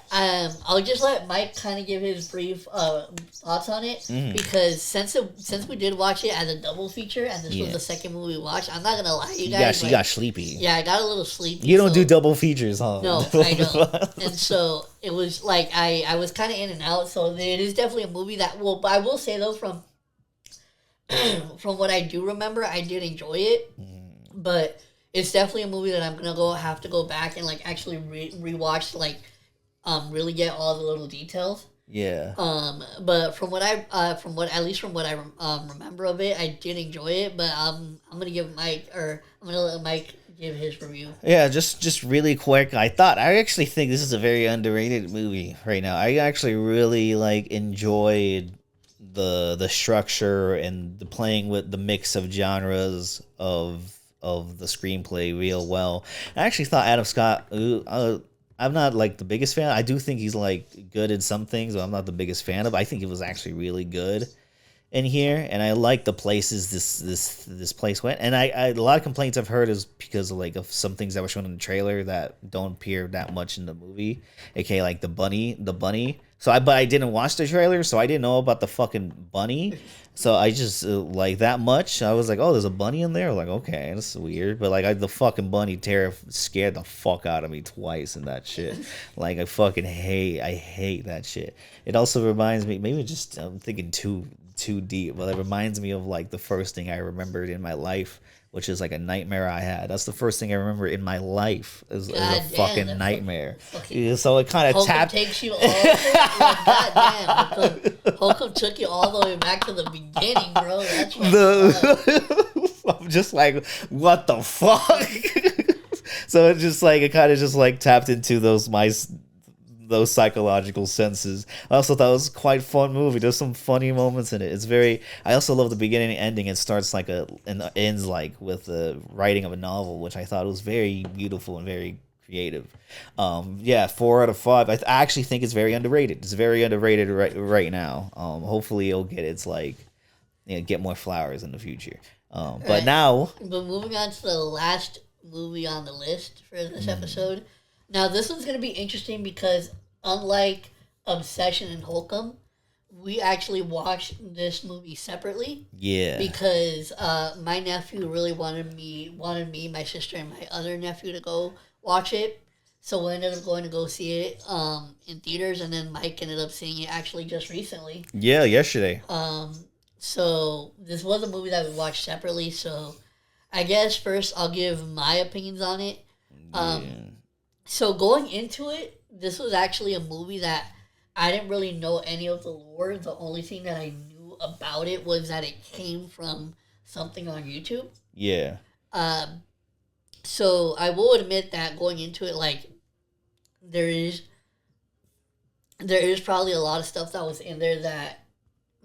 I'll just let Mike kind of give his brief thoughts on it because since we did watch it as a double feature and this was the second movie we watched, I'm not gonna lie, you guys. You got sleepy. Yeah, I got a little sleepy. You don't do double features, huh? No, I don't. And so it was like I was kind of in and out. So it is definitely a movie that. Well, but I will say though from what I do remember, I did enjoy it, but it's definitely a movie that I'm gonna have to go back and like actually rewatch to like really get all the little details. Yeah. But from what I remember of it, I did enjoy it. But I'm gonna let Mike give his review. Yeah, just really quick. I actually think this is a very underrated movie right now. I actually really like enjoyed the structure and the playing with the mix of genres of the screenplay real well. I actually thought Adam Scott. I'm not like the biggest fan. I do think he's like good in some things, but I'm not the biggest fan of. I think it was actually really good in here, and I like the places this place went. And I a lot of complaints I've heard is because of some things that were shown in the trailer that don't appear that much in the movie, aka like the bunny. But I didn't watch the trailer, so I didn't know about the fucking bunny. So I just like that much. I was like, oh, there's a bunny in there. Like, okay, that's weird. But like, the fucking bunny scared the fuck out of me twice in that shit. Like, I hate that shit. It also reminds me, maybe just I'm thinking too deep, but it reminds me of like the first thing I remembered in my life, which is like a nightmare I had. That's the first thing I remember in my life is a fucking nightmare. So it kind of tapped. Takes you all. God damn, Holcomb took you all the way back to the beginning, bro. That's I'm just like, what the fuck? So it kind of just like tapped into those psychological senses. I also thought it was quite fun movie. There's some funny moments in it. I also love the beginning and ending. It starts and ends like with the writing of a novel, which I thought was very beautiful and very creative. 4 out of 5. I actually think it's very underrated. It's very underrated right now. Hopefully it'll get more flowers in the future. But moving on to the last movie on the list for this episode. Now, this one's going to be interesting because, unlike Obsession and Holcomb, we actually watched this movie separately. Yeah. Because my nephew really wanted me, my sister, and my other nephew to go watch it. So we ended up going to go see it in theaters, and then Mike ended up seeing it actually just recently. Yeah, yesterday. So this was a movie that we watched separately. So I guess first I'll give my opinions on it. So going into it, this was actually a movie that I didn't really know any of the lore. The only thing that I knew about it was that it came from something on YouTube. Yeah. So I will admit that going into it, like, there is probably a lot of stuff that was in there that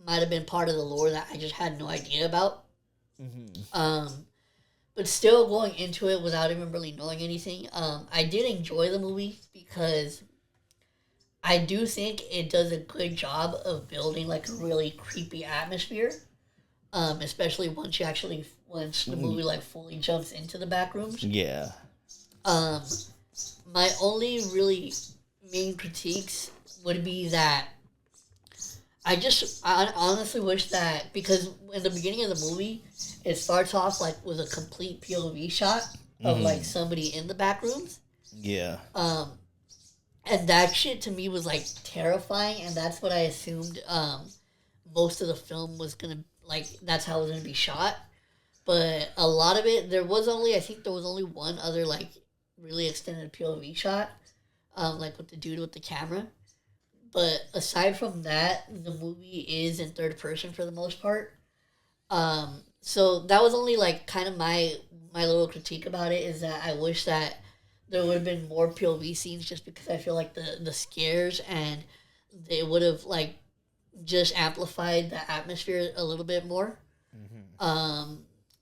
might have been part of the lore that I just had no idea about. Mm-hmm. But still going into it without even really knowing anything, I did enjoy the movie because I do think it does a good job of building like a really creepy atmosphere, especially once the movie like fully jumps into the back rooms. Yeah. My only really main critiques would be that I honestly wish that, because in the beginning of the movie, it starts off like with a complete POV shot of like somebody in the back rooms. Yeah. And that shit to me was like terrifying, and that's what I assumed most of the film was gonna, like, that's how it was gonna be shot. But a lot of it, I think there was only one other like really extended POV shot, like with the dude with the camera. But aside from that, the movie is in third person for the most part. So that was only like kind of my little critique about it, is that I wish that there would have been more POV scenes, just because I feel like the scares and they would have like just amplified the atmosphere a little bit more. Mm-hmm.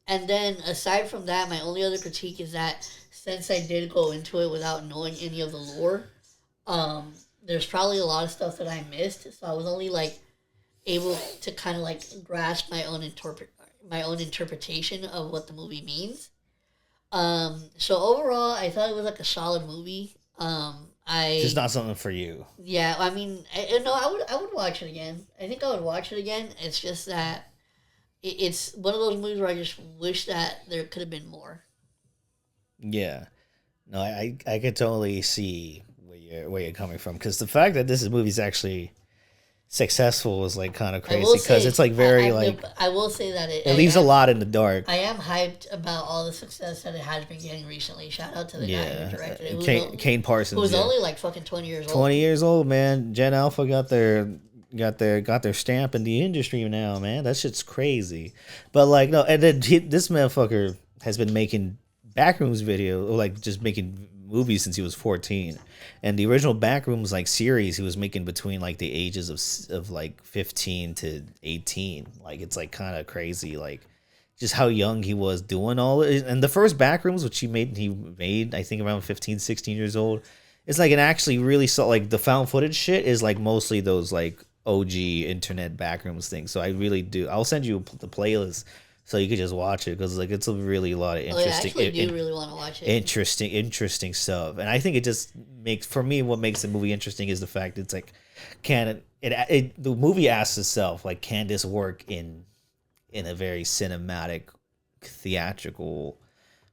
And then aside from that, my only other critique is that since I did go into it without knowing any of the lore, there's probably a lot of stuff that I missed, so I was only like able to kind of like grasp my own interpretation of what the movie means. So overall, I thought it was like a solid movie. Just I not something for you. Yeah, I mean, no, I would watch it again. I think I would watch it again. It's just that it's one of those movies where I just wish that there could have been more. Yeah. No, I could totally see where you're coming from, because the fact that this movie's actually successful is like kind of crazy, because it's like very I will say that it leaves a lot in the dark. I am hyped about all the success that it has been getting recently. Shout out to the guy who directed it. Kane Parsons, who was only like fucking 20 years old. 20 years old, man. Gen Alpha got their stamp in the industry now, man. That shit's crazy. But like, no, and then this motherfucker has been making Backrooms video, or like just making movies since he was 14. And the original Backrooms like series he was making between like the ages of like 15 to 18. Like, it's like kind of crazy, like just how young he was doing all it. And the first Backrooms, which he made I think around 15, 16 years old. It's like, an actually really saw, like, the found footage shit is like mostly those like OG internet Backrooms things. So I really do. I'll send you the playlist so you could just watch it, because like it's a really lot of interesting. I actually do really want to watch it. Interesting stuff, and I think it just makes, for me, what makes the movie interesting is the fact it's like, the movie asks itself, like, can this work in a very cinematic, theatrical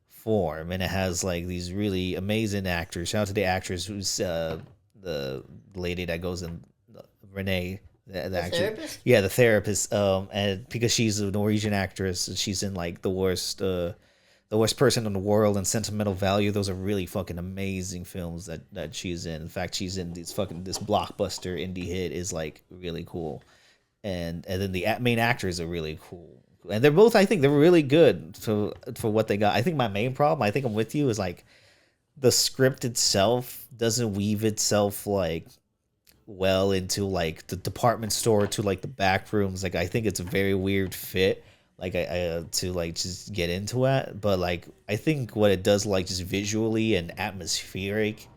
form? And it has like these really amazing actors. Shout out to the actress who's the lady that goes in, Renee. The therapist? Yeah, the therapist. And because she's a Norwegian actress, she's in like the worst person in the world and Sentimental Value. Those are really fucking amazing films that she's in. In fact, she's in this blockbuster indie hit is like really cool, and then the main actors are really cool, and they're both, I think, they're really good for what they got. I think my main problem, I think I'm with you, is like the script itself doesn't weave itself like well into like the department store to like the back rooms. Like, I think it's a very weird fit, like I to like just get into it. But like, I think what it does, like, just visually and atmospheric,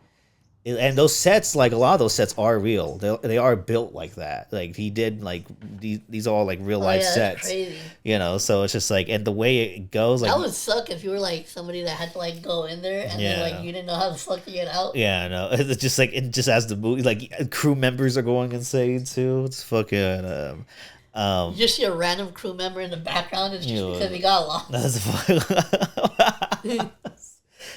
and those sets, like a lot of those sets are real. They are built like that. Like, he did like these are all like real life sets. Crazy. You know, so it's just like, and the way it goes, like, that would suck if you were like somebody that had to like go in there and then like you didn't know how the fuck to get out. Yeah, no, it's just like, it just as the movie, like, crew members are going insane too. It's fucking you just see a random crew member in the background. It's just because he got lost.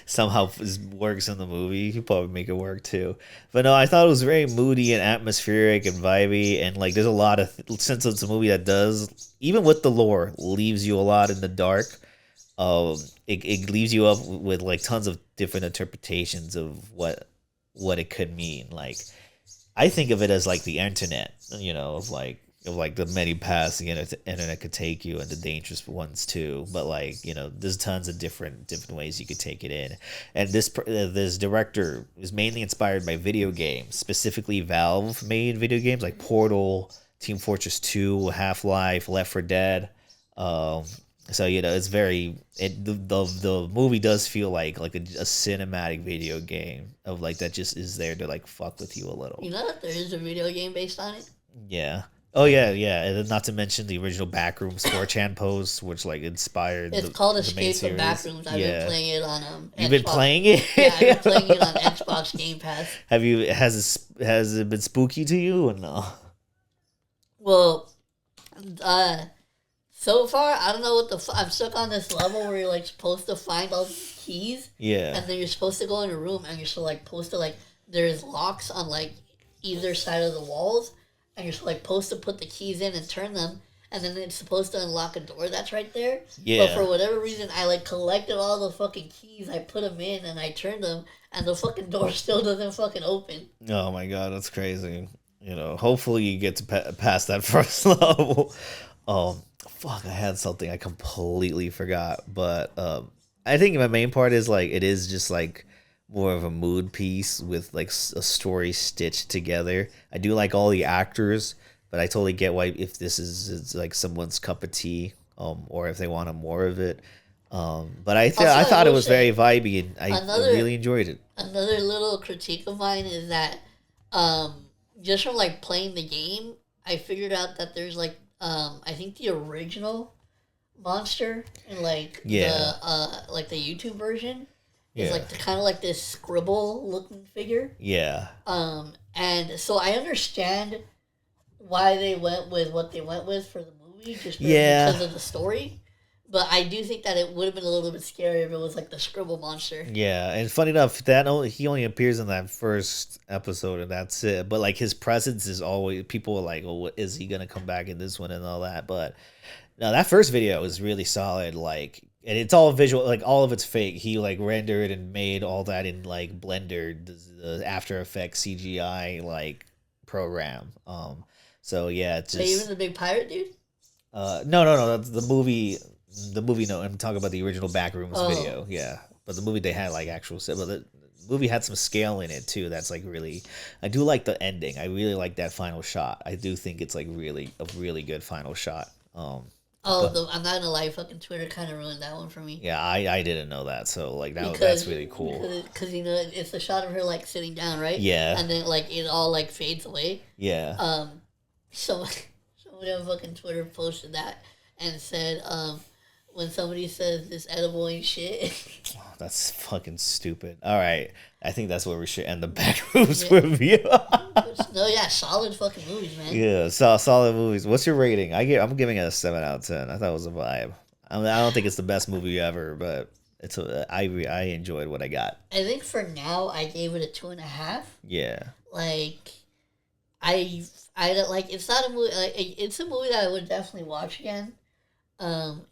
Somehow works in the movie. He probably make it work too. But no, I thought it was very moody and atmospheric and vibey, and like, there's a lot of, since it's a movie that does, even with the lore, leaves you a lot in the dark. It leaves you up with like tons of different interpretations of what it could mean. Like, I think of it as like the internet, you know, of like the many paths the internet could take you, and the dangerous ones too. But like, you know, there's tons of different ways you could take it in. And this director is mainly inspired by video games, specifically Valve made video games like Portal, Team Fortress 2, Half-Life, Left 4 Dead. So, you know, it's very, the movie does feel like a cinematic video game of like, that just is there to like fuck with you a little. You know that there is a video game based on it? Yeah. Oh yeah, and then not to mention the original Backrooms 4chan post, which like inspired. It's called Escape from Backrooms. I've been playing it on You've Xbox. been playing it? Yeah, I've been playing it on Xbox Game Pass. Has it been spooky to you or no? Well, so far I don't know what I'm stuck on this level where you're like supposed to find all these keys. Yeah. And then you're supposed to go in a room and you're supposed to like, there's locks on like either side of the walls. And you're supposed to put the keys in and turn them, and then it's supposed to unlock a door that's right there. Yeah. But for whatever reason, I like collected all the fucking keys, I put them in, and I turned them, and the fucking door still doesn't fucking open. Oh my god, that's crazy. You know, hopefully you get to past that first level. Fuck, I had something I completely forgot, but I think my main part is like, it is just like more of a mood piece with like a story stitched together. I do like all the actors, but I totally get why, if this is like someone's cup of tea, or if they wanted more of it. But I thought it was very vibey, and I really enjoyed it. Another little critique of mine is that just from like playing the game, I figured out that there's like I think the original monster in like the YouTube version is like the kind of like this scribble looking figure. Yeah. And so I understand why they went with what they went with for the movie, just because of the story. But I do think that it would have been a little bit scary if it was like the scribble monster. Yeah, and funny enough, he only appears in that first episode, and that's it. But like his presence is always, people are like, "Oh, is he gonna come back in this one and all that?" But no, that first video is really solid. Like, and it's all visual, like all of it's fake. He like rendered and made all that in like Blender, the After Effects CGI like program. So yeah, it's just. So even the big pirate dude. No. That's the movie. The movie, no, I'm talking about the original Backrooms video, yeah. But the movie, they had like actual, but the movie had some scale in it too. That's like really, I do like the ending. I really like that final shot. I do think it's like really a really good final shot. I'm not gonna lie, fucking Twitter kind of ruined that one for me. Yeah, I didn't know that, so like that's really cool. Because you know it's the shot of her like sitting down, right? Yeah. And then like it all like fades away. Yeah. Somebody on fucking Twitter posted that and said when somebody says this edible ain't shit. Oh, that's fucking stupid. All right. I think that's where we should end the Backrooms review. No, yeah, solid fucking movies, man. Yeah, solid movies. What's your rating? I'm giving it a 7 out of 10. I thought it was a vibe. I don't think it's the best movie ever, but I enjoyed what I got. I think for now I gave it a 2.5. Yeah. Like, I like, it's not a movie, like, it's a movie that I would definitely watch again.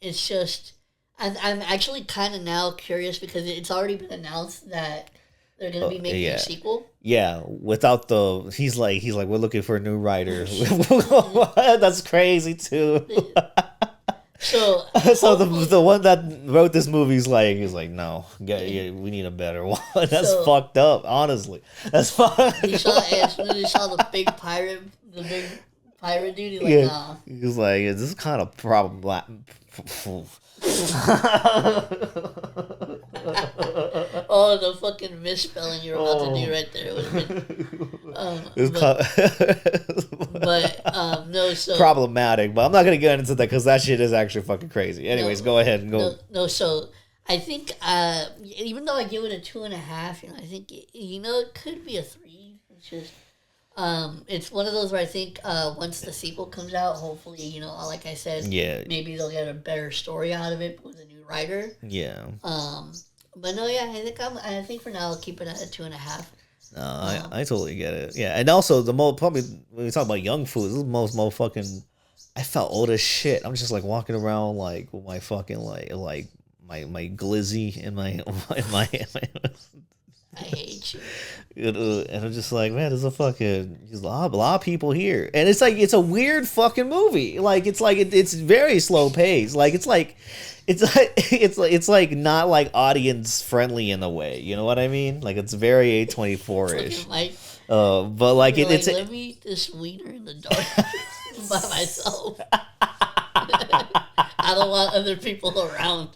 It's just, I'm actually kind of now curious because it's already been announced that they're gonna be making a sequel. Yeah, without he's like we're looking for a new writer. That's crazy too. So the one that wrote this movie he's like no, we need a better one. That's fucked up. Honestly, that's fucked. He saw the big pirate dude. He's like, nah. He's like, this is kind of problem. Oh, the fucking misspelling you're about to do right there would have been. No, so problematic. But I'm not gonna get into that because that shit is actually fucking crazy. Anyways, go ahead and go. No, so I think even though I give it a 2.5, I think it could be a 3. It's just. It's one of those where I think once the sequel comes out, hopefully, like I said, maybe they'll get a better story out of it with a new writer. Yeah. But no, yeah, I think for now I'll keep it at a 2.5. No, I totally get it. Yeah, and also probably when we talk about young foods, this is the most fucking. I felt old as shit. I'm just like walking around like with my fucking like my glizzy in my. I hate you. And I'm just like, man, there's a lot of people here, and it's like it's a weird fucking movie. Like it's very slow paced. Like it's like not like audience friendly in a way. You know what I mean? Like it's very A24-ish. But like it's let me eat this wiener in the dark by myself. I don't want other people around.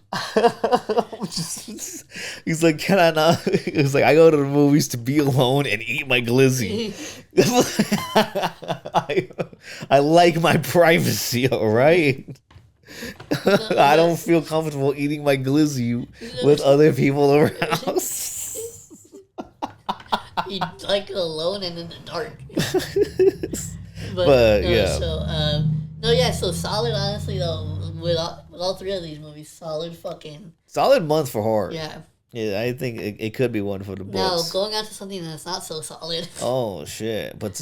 He's like, can I not? He's like, I go to the movies to be alone and eat my glizzy. I like my privacy, all right? I don't feel comfortable eating my glizzy with other people around. You like it alone and in the dark. But yeah. So solid, honestly, though, with all 3 of these movies, solid month for horror. Yeah, I think it could be one for the books. Now, going on to something that's not so solid. Oh, shit. But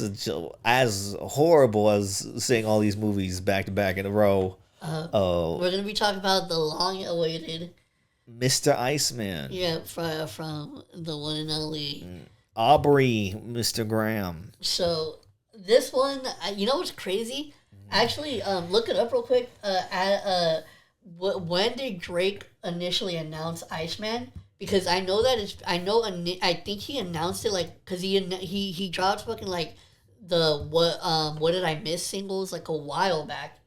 as horrible as seeing all these movies back to back in a row. We're going to be talking about the long-awaited Mr. Iceman. Yeah, from the one and only Aubrey Mr. Graham. So, this one, you know what's crazy? Actually, look it up real quick. When did Drake initially announce Iceman? Because I know that I think he announced it like because he dropped fucking like the what did I miss singles like a while back,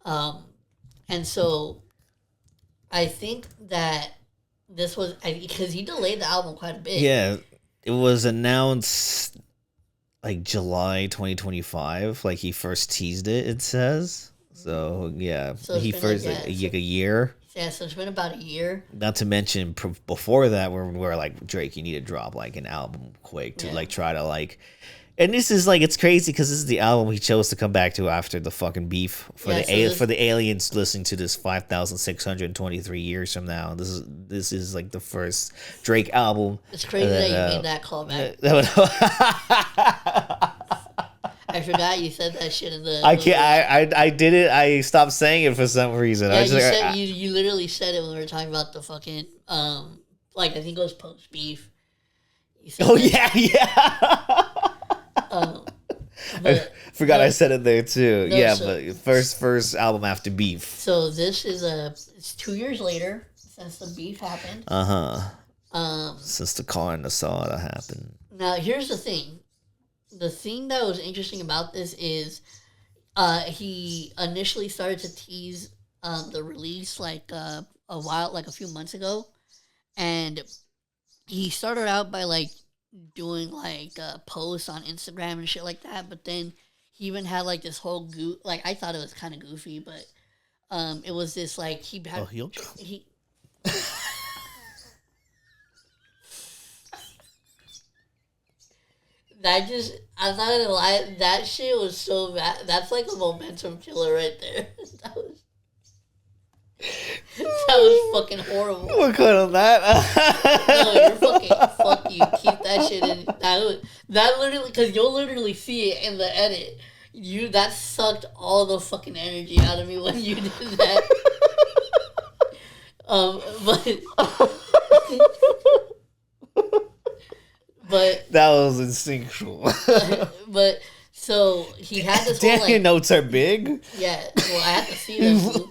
and so I think that this was because he delayed the album quite a bit. Yeah, it was announced. like July 2025. Like he first teased it. It says so. Yeah, So he first like a year. Yeah, so it's been about a year. Not to mention before that, we're like Drake, you need to drop like an album quick to like try to like. And this is like it's crazy because this is the album he chose to come back to after the fucking beef for for the aliens listening to this 5,623 years from now. This is like the first Drake album. It's crazy that you made that callback. I forgot you said that shit in the. I can't. I did it. I stopped saying it for some reason. Yeah, you literally said it when we were talking about the fucking like I think it was post beef. Oh yeah. I forgot I said it there too. No, yeah, but first album after beef. So this is it's 2 years later since the beef happened. Since the car and the saw happened. Now here's the thing. The thing that was interesting about this is he initially started to tease the release like a few months ago, and he started out by like doing like posts on Instagram and shit like that, but then he even had like this whole like I thought it was kind of goofy, but it was this like he had he I'm not gonna lie, that shit was so bad. That's like a momentum killer right there. That was fucking horrible. We're cut on that. No, you're fuck you. Keep that shit in. That literally, because you'll literally see it in the edit. That sucked all the fucking energy out of me when you did that. But that was instinctual. But so he had this Damn, whole like, your notes are big. Yeah, well I had to see them.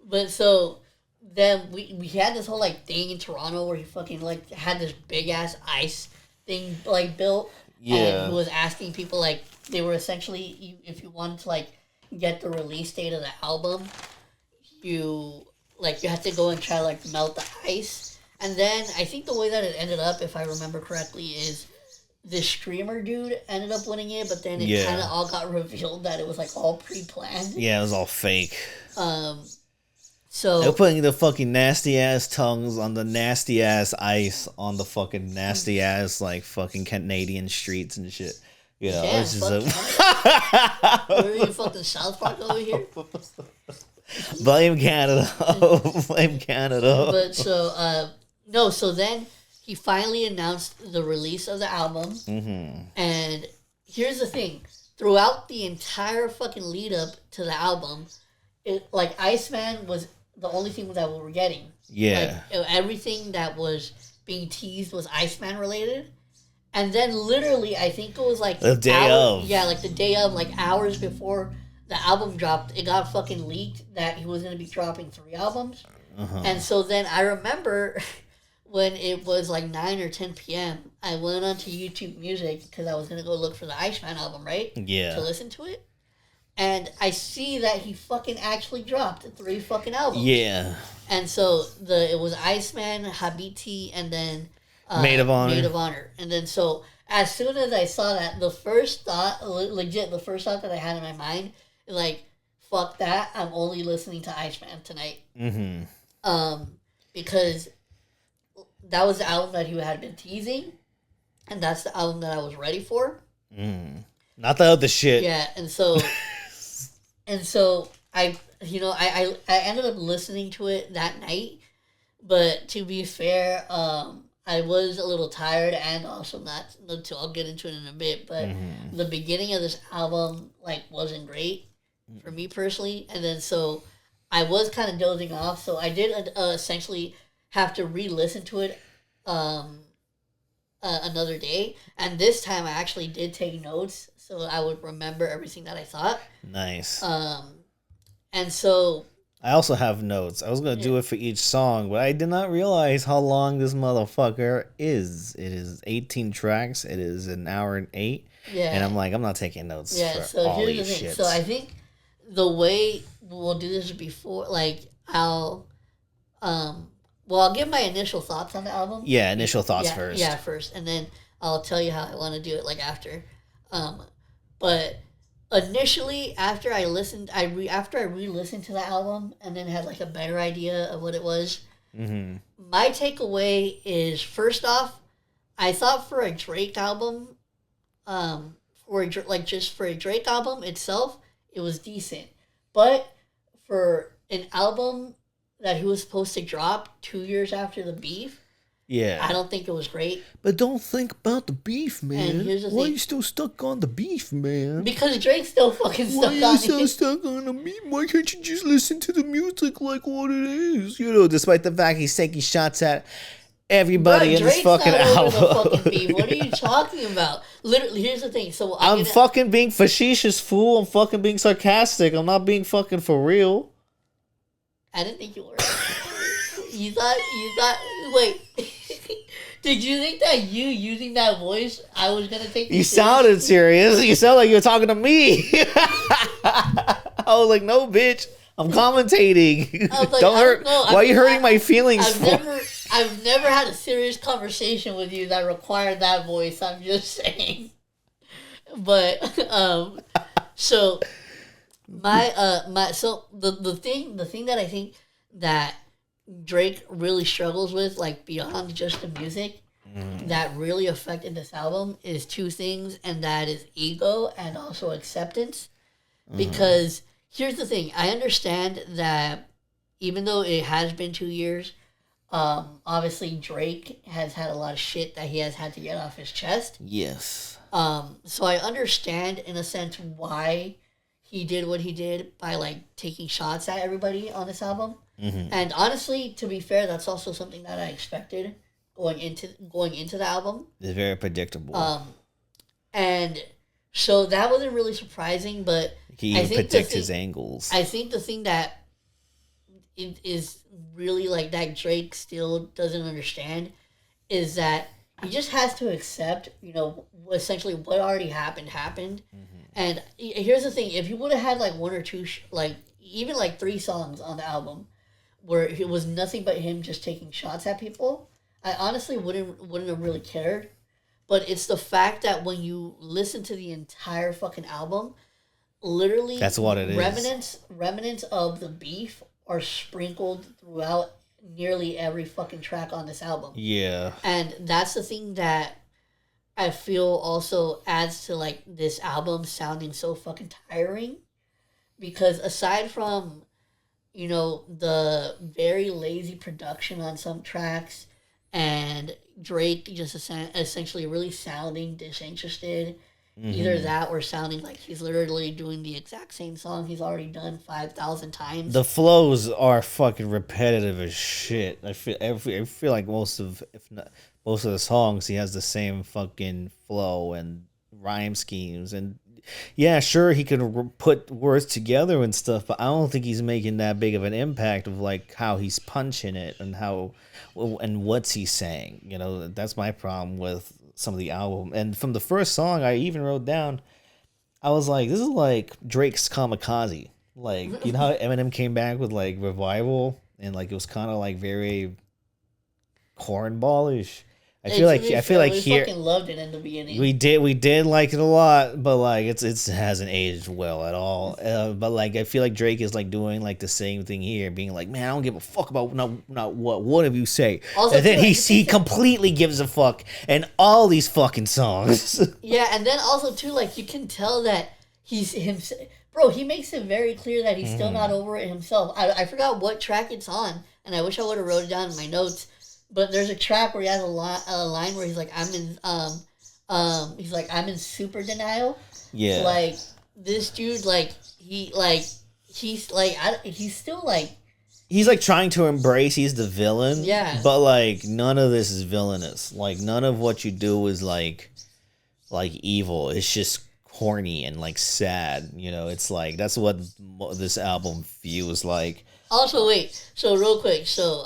But so then we had this whole like thing in Toronto where he fucking like had this big ass ice thing like built. Yeah. And he was asking people like they were essentially if you wanted to like get the release date of the album, you had to go and try to like melt the ice. And then I think the way that it ended up, if I remember correctly, is this streamer dude ended up winning it, but then it kind of all got revealed that it was like all pre-planned. Yeah, it was all fake. So they're putting the fucking nasty ass tongues on the nasty ass ice on the fucking nasty ass like fucking Canadian streets and shit. You know, it's just where are you fucking South Park over here? Blame Canada. Blame Canada. But so no, so then he finally announced the release of the album. Mm-hmm. And here's the thing. Throughout the entire fucking lead up to the album, like Iceman was the only thing that we were getting. Yeah. Like, everything that was being teased was Iceman related. And then literally, I think it was like the day of. Yeah, like the day of, like hours before the album dropped, it got fucking leaked that he was going to be dropping 3 albums. Uh-huh. And so then I remember when it was like 9 or 10 p.m., I went onto YouTube Music because I was going to go look for the Iceman album, right? Yeah. To listen to it. And I see that he fucking actually dropped 3 fucking albums. Yeah. And so it was Iceman, Habiti, and then Maid of Honor. Maid of Honor. And then so as soon as I saw that, the first thought that I had in my mind, like, fuck that, I'm only listening to Iceman tonight. Mm-hmm. Because that was the album that he had been teasing, and that's the album that I was ready for. Not the other shit. Yeah, and so I ended up listening to it that night, but to be fair, I was a little tired and also I'll get into it in a bit, but the beginning of this album like wasn't great for me personally, and then so I was kind of dozing off, so I did essentially have to re-listen to it another day, and this time I actually did take notes so I would remember everything that I thought. Nice. And so I also have notes. I was going to do it for each song, but I did not realize how long this motherfucker is. It is 18 tracks. It is an hour and 8. Yeah. And I'm like, I'm not taking notes for all these shits. So I think the way we'll do this before, like, I'll give my initial thoughts on the album. Yeah, initial thoughts first. Yeah, first. And then I'll tell you how I want to do it, like, after. But initially, after I listened, after I re-listened to the album and then had like a better idea of what it was. Mm-hmm. My takeaway is, first off, I thought for a Drake album, just for a Drake album itself, it was decent. But for an album that he was supposed to drop 2 years after the beef, Yeah. I don't think it was great. But don't think about the beef, man. And here's the Why thing. are you still stuck on the beef, man? Because Drake's still fucking stuck Why on are you it. so stuck on the beef? Why can't you just listen to the music like what it is? You know, despite the fact he's taking shots at everybody in this fucking album. The fucking beef. What are you talking about? Literally, here's the thing. So I'm fucking being facetious, fool. I'm fucking being sarcastic. I'm not being fucking for real. I didn't think you were. You thought, wait. Did you think that you using that voice, I was going to take you sounded serious. You sound like you were talking to me. I was like, no, bitch. I'm commentating. I was like, Don't hurt. Why are you hurting my feelings? I've never had a serious conversation with you that required that voice. I'm just saying. But, so the thing that I think that Drake really struggles with, like beyond just the music, that really affected this album is two things, and that is ego and also acceptance. Because here's the thing, I understand that even though it has been 2 years, obviously Drake has had a lot of shit that he has had to get off his chest. Yes. So I understand in a sense why he did what he did by like taking shots at everybody on this album. And honestly, to be fair, that's also something that I expected going into the album. It's very predictable. And so that wasn't really surprising, but he even predicts his angles. I think the thing that is really like that Drake still doesn't understand is that he just has to accept, essentially what already happened. And here's the thing: if you would have had like one or two, even like 3 songs on the album, where it was nothing but him just taking shots at people, I honestly wouldn't have really cared. But it's the fact that when you listen to the entire fucking album, literally that's what it is. Remnants of the beef are sprinkled throughout nearly every fucking track on this album. Yeah. And that's the thing that I feel also adds to like this album sounding so fucking tiring. Because aside from, the very lazy production on some tracks and Drake just essentially really sounding disinterested, either that or sounding like he's literally doing the exact same song he's already done 5,000 times. The flows are fucking repetitive as shit. I feel like most of the songs he has the same fucking flow and rhyme schemes, and yeah, sure he can put words together and stuff, but I don't think he's making that big of an impact of like how he's punching it and what's he saying. That's my problem with some of the album. And from the first song, I even wrote down, I was like, this is like Drake's Kamikaze. Like, you know how Eminem came back with like Revival, and like it was kind of like very cornballish. I feel like here fucking loved it in the beginning. we did like it a lot, but like it hasn't aged well at all. But like I feel like Drake is like doing like the same thing here, being like, man, I don't give a fuck about not what have you say. Also, and then he completely gives a fuck in all these fucking songs. Yeah, and then also too, like you can tell that he's himself. Bro, he makes it very clear that he's still not over it himself. I forgot what track it's on, and I wish I would have wrote it down in my notes. But there's a track where he has a line where he's like, I'm in super denial. Yeah. Like this dude, he's still like. He's like trying to embrace he's the villain. Yeah. But like none of this is villainous. Like none of what you do is like evil. It's just corny and like sad. It's like that's what this album feels like. Also, wait. So real quick. So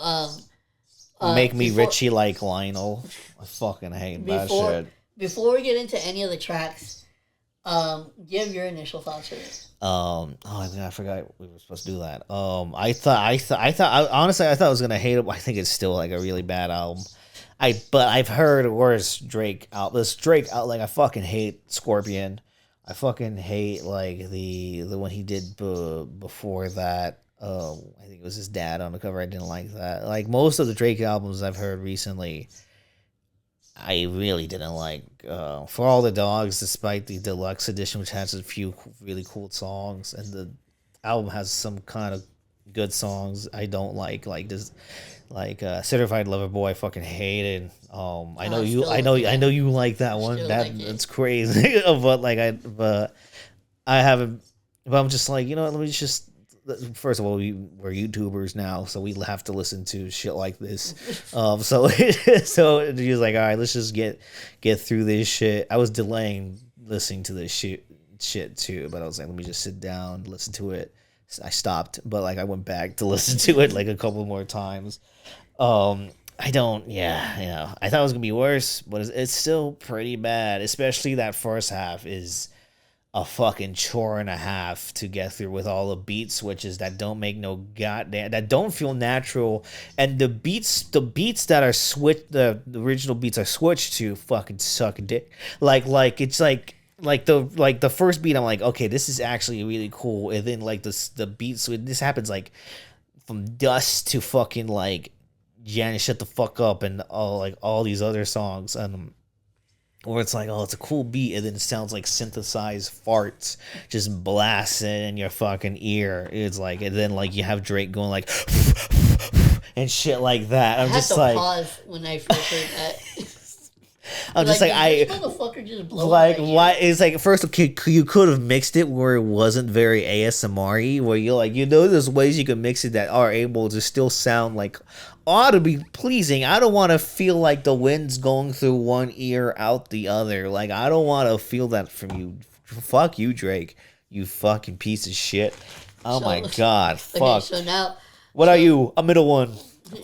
Make me Richie like Lionel. I fucking hate that shit. Before we get into any of the tracks, give your initial thoughts for it. I forgot we were supposed to do that. Honestly, I thought I was gonna hate it. I think it's still like a really bad album. But I've heard worse Drake out. This Drake out, like, I fucking hate Scorpion. I fucking hate, like, the one he did before that. I think it was his dad on the cover. I didn't like that. Like, most of the Drake albums I've heard recently, I really didn't like. For All the Dogs, despite the deluxe edition, which has a few really cool songs, and the album has some kind of good songs, I don't like this. Like Certified Lover Boy, I fucking hated. I know you. I know you like that one. That's crazy. but I haven't. But I'm just like, you know what? Let me just. First of all, we're YouTubers now, so we have to listen to shit like this. So so he was like, all right, let's just get through this shit. I was delaying listening to this shit too, but I was like, let me just sit down, listen to it. I stopped, but like I went back to listen to it like a couple more times. I thought it was gonna be worse, but it's still pretty bad. Especially that first half is a fucking chore and a half to get through with all the beat switches that don't make no goddamn, that don't feel natural, and the beats that are switched, the original beats are switched to fucking suck dick. It's like the first beat, I'm like, okay, this is actually really cool, and then like the beats, this happens like from Dust to fucking like Janet Shut the Fuck Up and all these other songs, where it's like, oh, it's a cool beat, and then it sounds like synthesized farts just blasting in your fucking ear. It's like, and then like you have Drake going like and shit like that. I'm just like, pause when I first heard that. I'm just like, this motherfucker just blow like, why? It's like, first, okay, you could have mixed it where it wasn't very ASMR-y, where you're like, there's ways you can mix it that are able to still sound like audibly pleasing. I don't want to feel like the wind's going through one ear out the other. Like, I don't want to feel that from you. Fuck you, Drake. You fucking piece of shit. Oh my god. Fuck. Okay, so now, what are you? A middle one.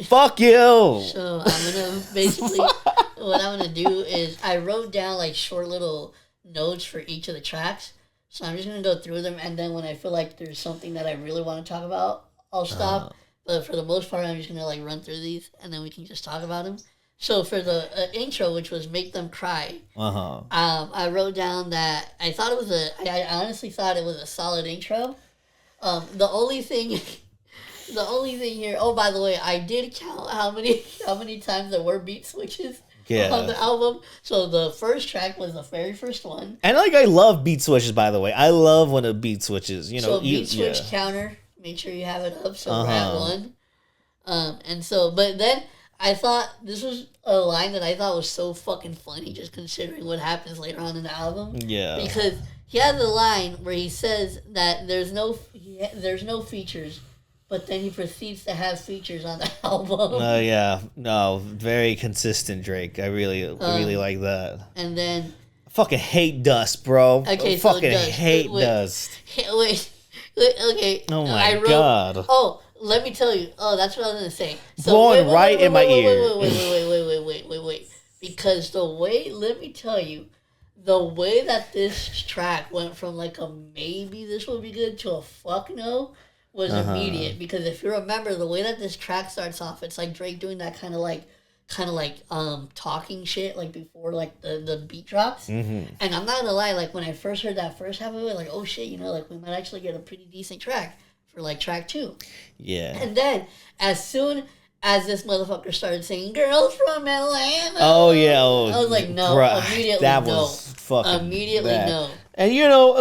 Fuck you. So I'm gonna basically what I'm gonna do is I wrote down like short little notes for each of the tracks. So I'm just gonna go through them, and then when I feel like there's something that I really want to talk about, I'll stop. But for the most part, I'm just gonna like run through these, and then we can just talk about them. So for the intro, which was "Make Them Cry," I wrote down that I thought it was I honestly thought it was a solid intro. The only thing here. Oh, by the way, I did count how many times there were beat switches on the album. So the first track was the very first one. And like, I love beat switches. By the way, I love when a beat switches. So beat switch counter. Make sure you have it up. So we're at one. And so, but then I thought this was a line that I thought was so fucking funny, just considering what happens later on in the album. Yeah. Because he has a line where he says that there's no features. But then he proceeds to have features on the album. Oh, yeah. No, very consistent, Drake. I really like that. And then... I fucking hate Dust, bro. Okay, I fucking hate Dust. Wait, okay. Oh, my God. Oh, let me tell you. Oh, that's what I was going to say. So, blowing right in my ear. Wait. Because let me tell you, the way that this track went from like a maybe this would be good to a fuck no... was immediate, because if you remember the way that this track starts off, it's like Drake doing that kind of like talking shit like before like the beat drops. And I'm not gonna lie, like when I first heard that first half of it, like, oh shit, like we might actually get a pretty decent track for like track 2. Yeah. And then as soon as this motherfucker started singing "Girls from Atlanta," oh yeah, I was like, no, immediately that no. Was fucking immediately bad. No. And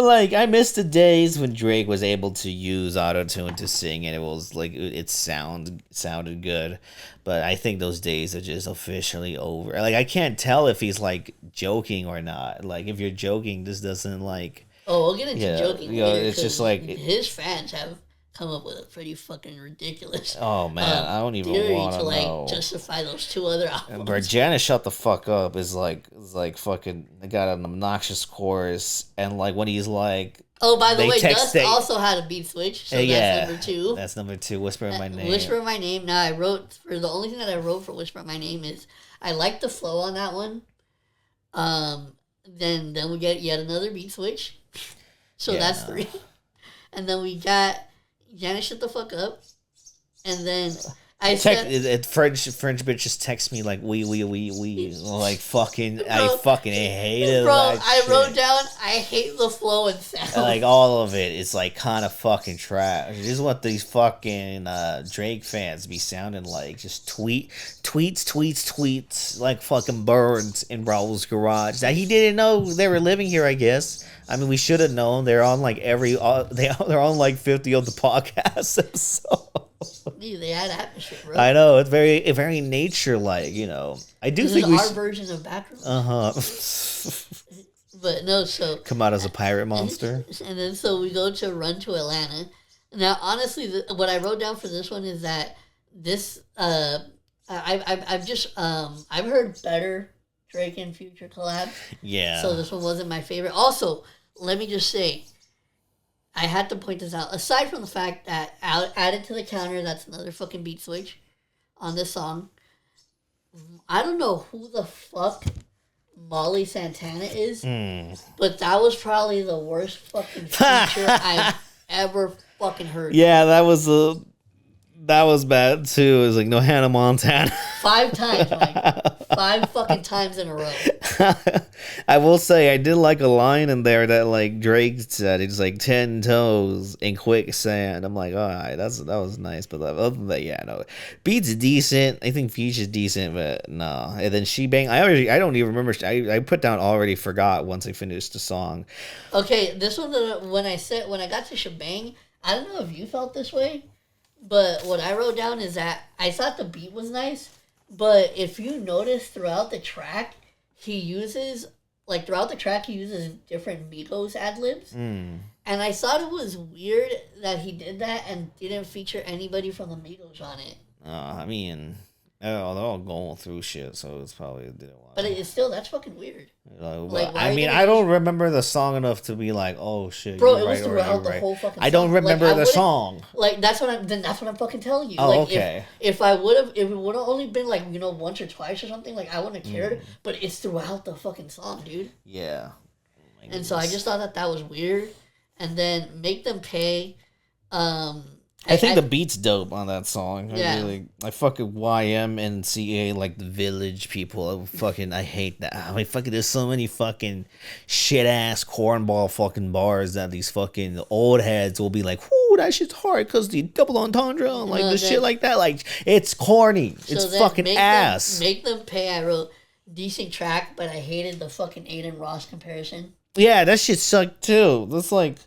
like, I miss the days when Drake was able to use auto-tune to sing, and it was like it sounded good. But I think those days are just officially over. Like, I can't tell if he's like joking or not. Like, if you're joking, this doesn't like. Oh, we'll get into joking. Later, it's just like his fans have come up with a pretty fucking ridiculous. Oh man, I don't even want to know. Justify those 2 other albums. Where Janet Shut the Fuck Up is like fucking. They got an obnoxious chorus, and like when he's like. Oh, by the way, Dust also had a beat switch, so that's number 2. That's number 2. Whisper in My Name. Whisper in My Name. Now I wrote for the only thing that I wrote for Whisper in My Name is I like the flow on that one. Then we get yet another beat switch, so that's 3, and then we got Janet Shut the Fuck Up, and then French bitch just texts me like we like fucking I fucking hated that I shit. wrote down I hate the flow and sound. Like all of it is like kind of fucking trash. This is what these fucking Drake fans be sounding like. Just tweets like fucking birds in Raul's garage. That he didn't know they were living here. I guess. I mean, we should have known. They're on like they're on like 50 of the podcasts. So. Dude, they had atmosphere, bro. I know, it's very nature like, you know. I do think our version of Backrooms. But no, so come out as a pirate monster. And then so we go to Run to Atlanta. Now, honestly, what I wrote down for this one is that this I've heard better Drake and Future collabs. Yeah. So this one wasn't my favorite. Also, let me just say, I had to point this out. Aside from the fact that added to the counter, that's another fucking beat switch on this song. I don't know who the fuck Molly Santana is, but that was probably the worst fucking feature I've ever fucking heard. Yeah, that was bad too. It was like no Hannah Montana. 5 times, Mike. 5 fucking times in a row. I will say I did like a line in there that like Drake said. It's like 10 toes in quicksand. I'm like, all right, that was nice. But other than that, yeah, no. Beat's decent. I think Future's decent, but no. And then She Bang. I don't even remember. I put down already forgot once I finished the song. Okay, this one when I got to Shebang, I don't know if you felt this way. But what I wrote down is that I thought the beat was nice, but if you notice throughout the track, he uses different Migos ad-libs. And I thought it was weird that he did that and didn't feature anybody from the Migos on it. I mean, they're all going through shit, so it's probably didn't want. But it's still, that's fucking weird. I mean, I don't remember the song enough to be like, oh shit. Bro, it was throughout the whole fucking song. I don't remember the song. Like that's what I'm fucking telling you. Oh, like, okay. If it would have only been like, you know, once or twice or something, like I wouldn't have cared. But it's throughout the fucking song, dude. Yeah. And so I just thought that was weird. And then Make Them Pay. I think the beat's dope on that song. Yeah. I fucking YM and CA like the Village people. I hate that. I mean, fucking there's so many fucking shit ass cornball fucking bars that these fucking old heads will be like, whoo, that shit's hard because the double entendre and like the shit like that. Like it's corny. So it's fucking ass. Make Them Pay. I wrote decent track, but I hated the fucking Aiden Ross comparison. Yeah, that shit sucked too. That's like.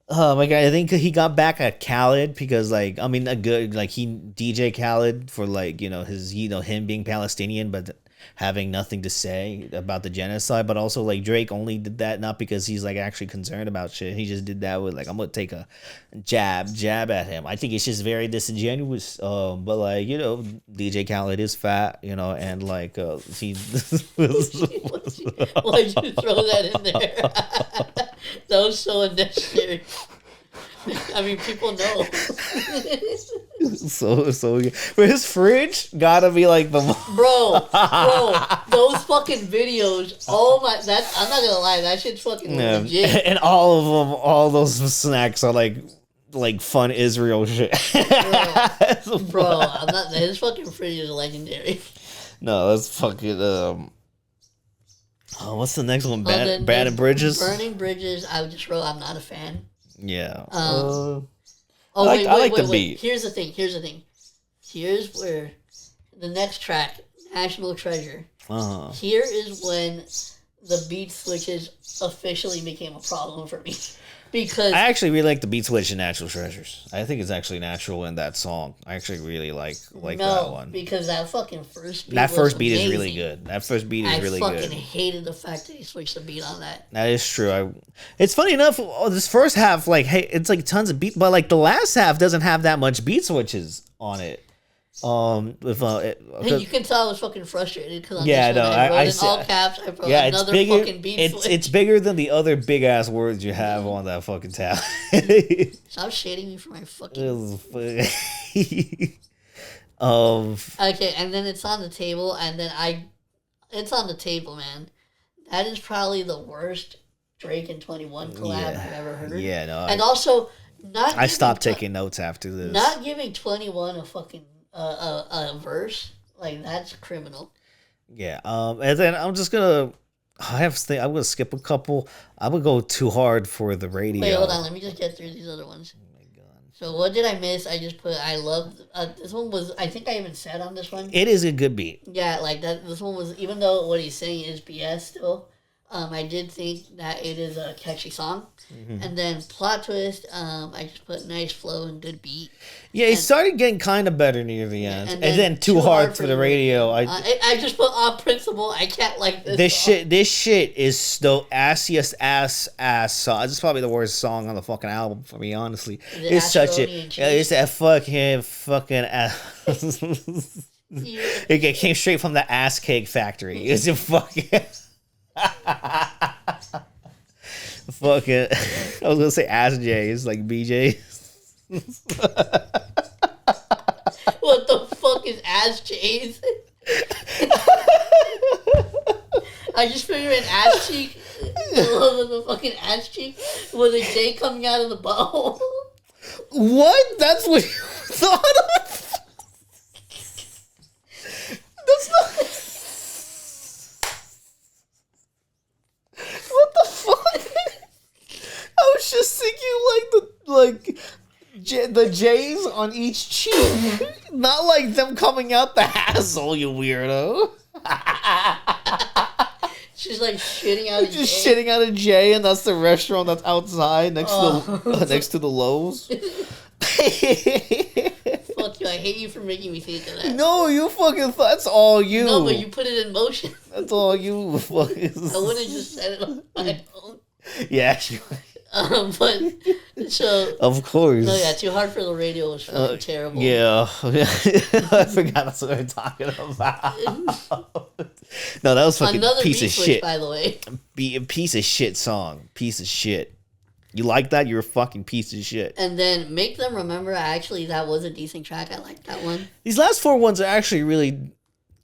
Oh my god! I think he got back at Khaled because, like, I mean, he DJ Khaled for like him being Palestinian, but having nothing to say about the genocide. But also, like, Drake only did that not because he's like actually concerned about shit. He just did that with like, I'm gonna take a jab at him. I think it's just very disingenuous. But like, DJ Khaled is fat, and like he. Why'd you throw that in there? That was so unnecessary. I mean, people know. so but his fridge gotta be like the bro, those fucking videos. Oh my, I'm not gonna lie, that shit's fucking legit. And all those snacks are like fun Israel shit. Bro, I'm not. His fucking fridge is legendary. No, that's fucking what's the next one? Burning Bridges. Burning Bridges. I just wrote. I'm not a fan. Yeah. I like the beat. Here's the thing. Here's where the next track, National Treasure. Here is when the beat switches officially became a problem for me. Because I actually really like the beat switch in Natural Treasures. I think it's actually natural in that song. I actually really like that one. Because that fucking first beat is really good. That first beat is really good. I fucking hated the fact that he switched the beat on that. That is true. It's funny enough, this first half, like, hey, it's like tons of beat, but like the last half doesn't have that much beat switches on it. You can tell I was fucking frustrated because I wrote in all caps. I wrote another fucking beat switch. It's bigger than the other big ass words you have on that fucking tab. Stop shading me for my fucking. Okay, and then it's on the table, and then it's on the table, man. That is probably the worst Drake and 21 collab I've ever heard. Yeah, no. And also, I stopped taking notes after this. Not giving 21 a fucking a verse, like that's criminal. Yeah. And then I'm just gonna. I have to think. I'm gonna skip a couple. I would go too hard for the radio. Wait, hold on. Let me just get through these other ones. Oh my god. So what did I miss? I just put. I loved this one. Was I think I even said on this one. It is a good beat. Yeah, like that. This one was, even though what he's saying is BS still. I did think that it is a catchy song. Mm-hmm. And then plot twist, I just put nice flow and good beat. Yeah, it started getting kind of better near the end. And then too hard for the radio. I just put on principle. I can't like this song. This shit is the assiest ass song. This is probably the worst song on the fucking album for me, honestly. It's such it's a fucking ass. It came straight from the ass cake factory. It's a fucking... Fucking, I was gonna say ass J's, like BJ's. What the fuck is ass J's? I just figured an ass cheek, the fucking ass cheek, with a J coming out of the butthole. What? That's what you thought of? That's not. What the fuck? I was just thinking the J's on each cheek, not like them coming out the asshole. You weirdo. She's like shitting out. Just shitting out a J, and that's the restaurant that's outside next to the Lowe's. Fuck you! I hate you for making me think of that. No, you fucking. That's all you. No, but you put it in motion. That's all you. Fucking. I wouldn't have just said it on my own. Yeah. Sure. But so. Of course. No, yeah, too hard for the radio was fucking terrible. Yeah, I forgot that's what we were talking about. No, that was fucking another piece of switch, shit. By the way, piece of shit song. Piece of shit. You like that? You're a fucking piece of shit. And then Make Them Remember. Actually, that was a decent track. I liked that one. These last 4 ones are actually really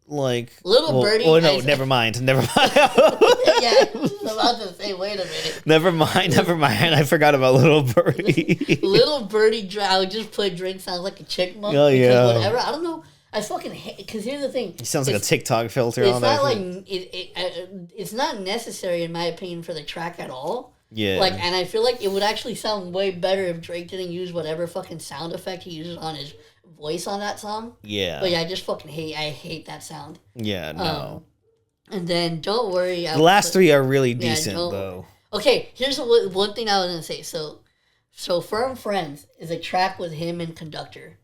like Little Birdie. Oh no, never mind. Yeah, I was about to say, wait a minute. Never mind. I forgot about Little Birdie. Little Birdie. I would just play Drink sounds like a chipmunk. Oh yeah. Whatever. I don't know. I fucking hate, because here's the thing. He sounds like a TikTok filter it's on not that. Like it's not necessary in my opinion for the track at all. Yeah. Like, and I feel like it would actually sound way better if Drake didn't use whatever fucking sound effect he uses on his voice on that song. Yeah. But yeah, I just fucking hate that sound. Yeah, no. And then Don't Worry. The last 3 are really decent though. Okay, here's one thing I was gonna say. So Firm Friends is a track with him and Conductor.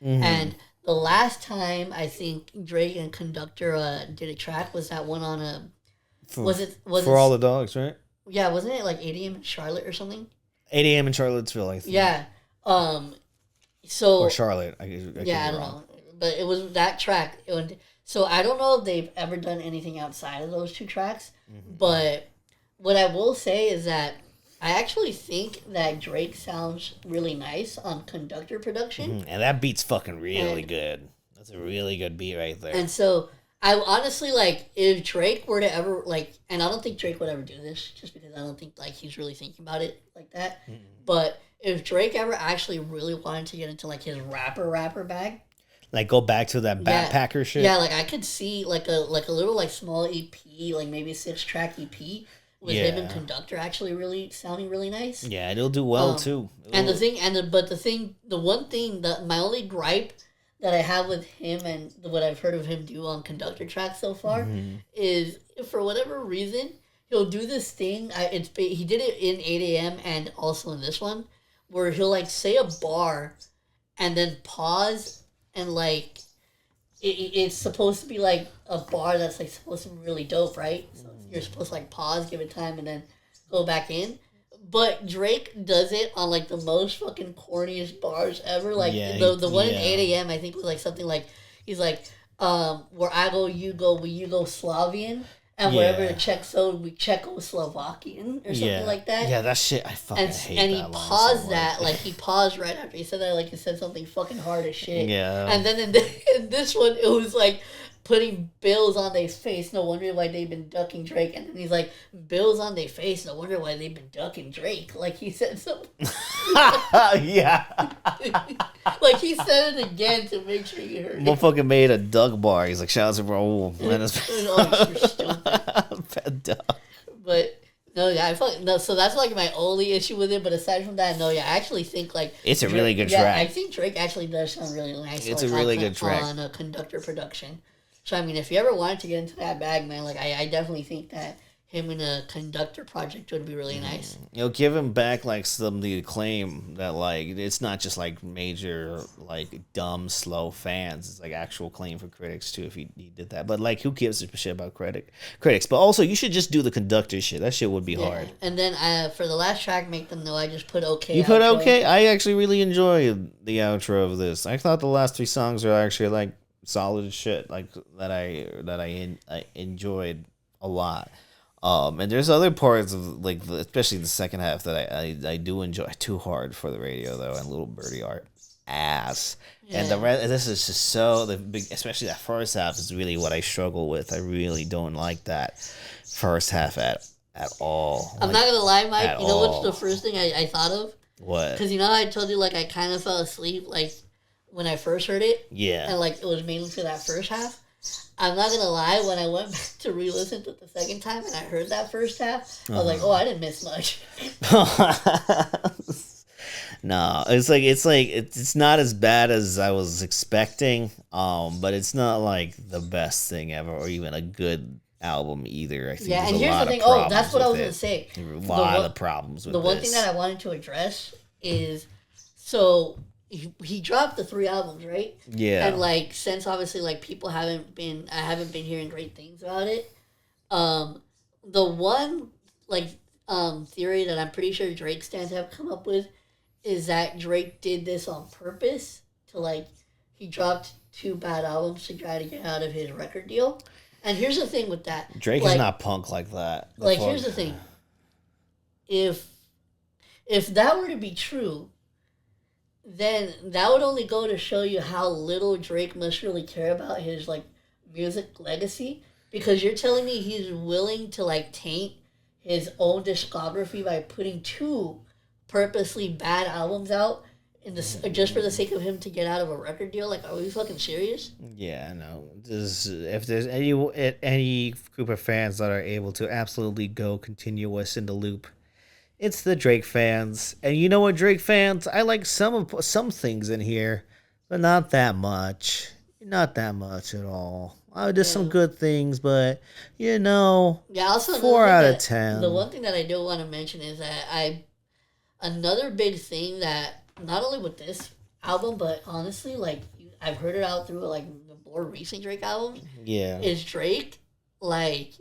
Mm-hmm. And the last time I think Drake and Conductor did a track was that one on For All the Dogs, right? Yeah, wasn't it like 8 a.m. in Charlotte or something? 8 a.m. in Charlottesville, I think. Yeah. So or Charlotte. I don't know, but it was that track. So I don't know if they've ever done anything outside of those 2 tracks. Mm-hmm. But what I will say is that I actually think that Drake sounds really nice on Conductor production. Mm-hmm. And that beat's fucking really good. That's a really good beat right there. And so I honestly, like, if Drake were to ever, like, and I don't think Drake would ever do this, just because I don't think, like, he's really thinking about it like that. Mm-hmm. But if Drake ever actually really wanted to get into, like, his rapper bag. Like, go back to that backpacker shit? Yeah, like, I could see, like a little, like, small EP, like, maybe a 6-track EP with him and Conductor actually really sounding really nice. Yeah, it'll do well, too. And the one thing, my only gripe that I have with him and what I've heard of him do on Conductor tracks so far is, for whatever reason, he'll do this thing. He did it in 8 a.m. and also in this one, where he'll like say a bar and then pause and like it's supposed to be like a bar that's like supposed to be really dope, right? So you're supposed to like pause, give it time, and then go back in. But Drake does it on, like, the most fucking corniest bars ever. Like, the one in 8 a.m., I think, was, like, something like, he's like, where I go, you go, where you go, Slavian. And wherever the Czech zone, we Czechoslovakian or something like that. Yeah, that shit, I fucking hate and that. And he paused that, like, he paused right after he said that, like, he said something fucking hard as shit. Yeah. And then in this one, it was like, putting bills on their face. No wonder why they've been ducking Drake. And then he's like, bills on their face. No wonder why they've been ducking Drake. Like he said something. Yeah. Like he said it again to make sure you heard it. Motherfucker made a duck bar. He's like, shout out to bro. Oh, you're stupid. Fat duck. But no, yeah, no. So that's like my only issue with it. But aside from that, no, yeah, I actually think like it's a Drake, really good yeah, track. I think Drake actually does sound really nice. It's like, a really good track on a conductor production. So I mean, if you ever wanted to get into that bag, man, like I definitely think that him in a conductor project would be really nice. You know, give him back like some of the acclaim that like it's not just like major like dumb slow fans. It's like actual acclaim for critics too if he did that. But like who gives a shit about critics? But also you should just do the conductor shit. That shit would be hard. And then for the last track, Make Them Know, I just put okay. You put okay? I actually really enjoyed the outro of this. I thought the last 3 songs are actually like solid shit, like that I enjoyed a lot. And there's other parts of like especially the second half that I do enjoy. Too hard for the radio though, and Little Birdie Art ass. Yeah. And the rest, this is just so especially that first half is really what I struggle with. I really don't like that first half at all. I'm not gonna lie, Mike. You know what's the first thing I thought of? What? Because you know how I told you like I kind of fell asleep like when I first heard it. Yeah. And like it was mainly to that first half. I'm not gonna lie, when I went back to re-listen to it the second time and I heard that first half, I was like, oh, I didn't miss much. No, it's not as bad as I was expecting, but it's not like the best thing ever or even a good album either. I think yeah, and here's the thing. Oh, that's what I was gonna say. A lot of problems with the one thing that I wanted to address is so he dropped the 3 albums, right? Yeah. And like since obviously like people I haven't been hearing great things about it. The one like theory that I'm pretty sure Drake stands have come up with is that Drake did this on purpose to like he dropped 2 bad albums to try to get out of his record deal. And here's the thing with that. Drake is not punk like that. Here's the thing. If that were to be true, then that would only go to show you how little Drake must really care about his like music legacy, because you're telling me he's willing to like taint his own discography by putting 2 purposely bad albums out in this just for the sake of him to get out of a record deal. Like, are we fucking serious? Yeah, no. If there's any group of fans that are able to absolutely go continuous in the loop, it's the Drake fans. And you know what, Drake fans? I like some things in here, but not that much. Not that much at all. There's some good things, but you know, also 4 out of 10. The one thing that I do want to mention is that another big thing that not only with this album, but honestly, like I've heard it out through like the more recent Drake albums. Yeah, is Drake like?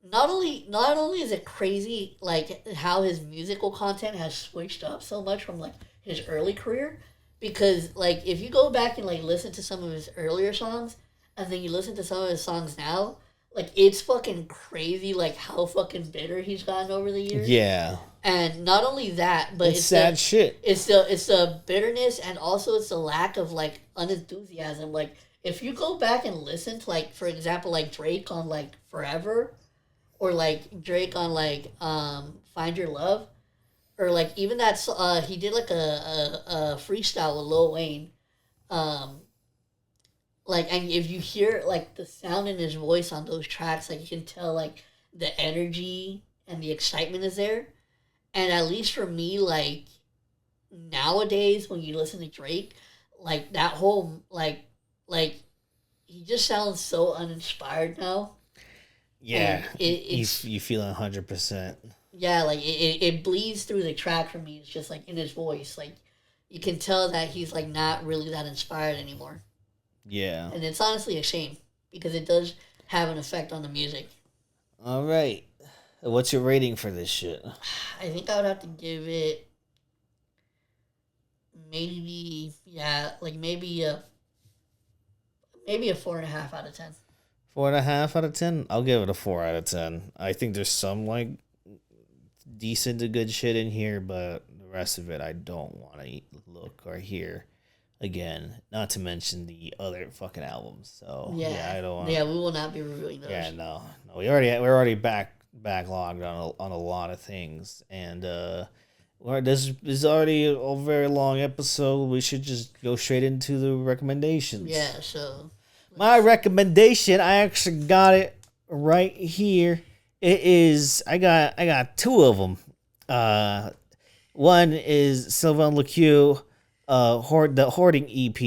Not only is it crazy like how his musical content has switched up so much from like his early career, because like if you go back and like listen to some of his earlier songs and then you listen to some of his songs now, like it's fucking crazy like how fucking bitter he's gotten over the years. Yeah. And not only that, but it's sad shit. It's the bitterness, and also it's the lack of like unenthusiasm. Like if you go back and listen to like, for example, like Drake on like Forever, or like Drake on like Find Your Love, or like even that he did like a freestyle with Lil Wayne, like, and if you hear like the sound in his voice on those tracks, like you can tell like the energy and the excitement is there. And at least for me, like nowadays when you listen to Drake, like that whole like he just sounds so uninspired now. Yeah, you feel 100%. Yeah, like it bleeds through the track for me. It's just like in his voice, like you can tell that he's like not really that inspired anymore. Yeah, and it's honestly a shame because it does have an effect on the music. All right, what's your rating for this shit? I think I would have to give it maybe a 4.5 out of 10. 4.5 out of 10? I'll give it a 4 out of 10. I think there's some like decent to good shit in here, but the rest of it I don't want to look or hear. again. Not to mention the other fucking albums. So Yeah, I don't want. Yeah, we will not be reviewing those. Yeah, no. We're already backlogged on a lot of things, and this is already a very long episode. We should just go straight into the recommendations. Yeah. So my recommendation, I actually got it right here. It is I got two of them. One is Sylvain Lequeux, the Hoarding EP,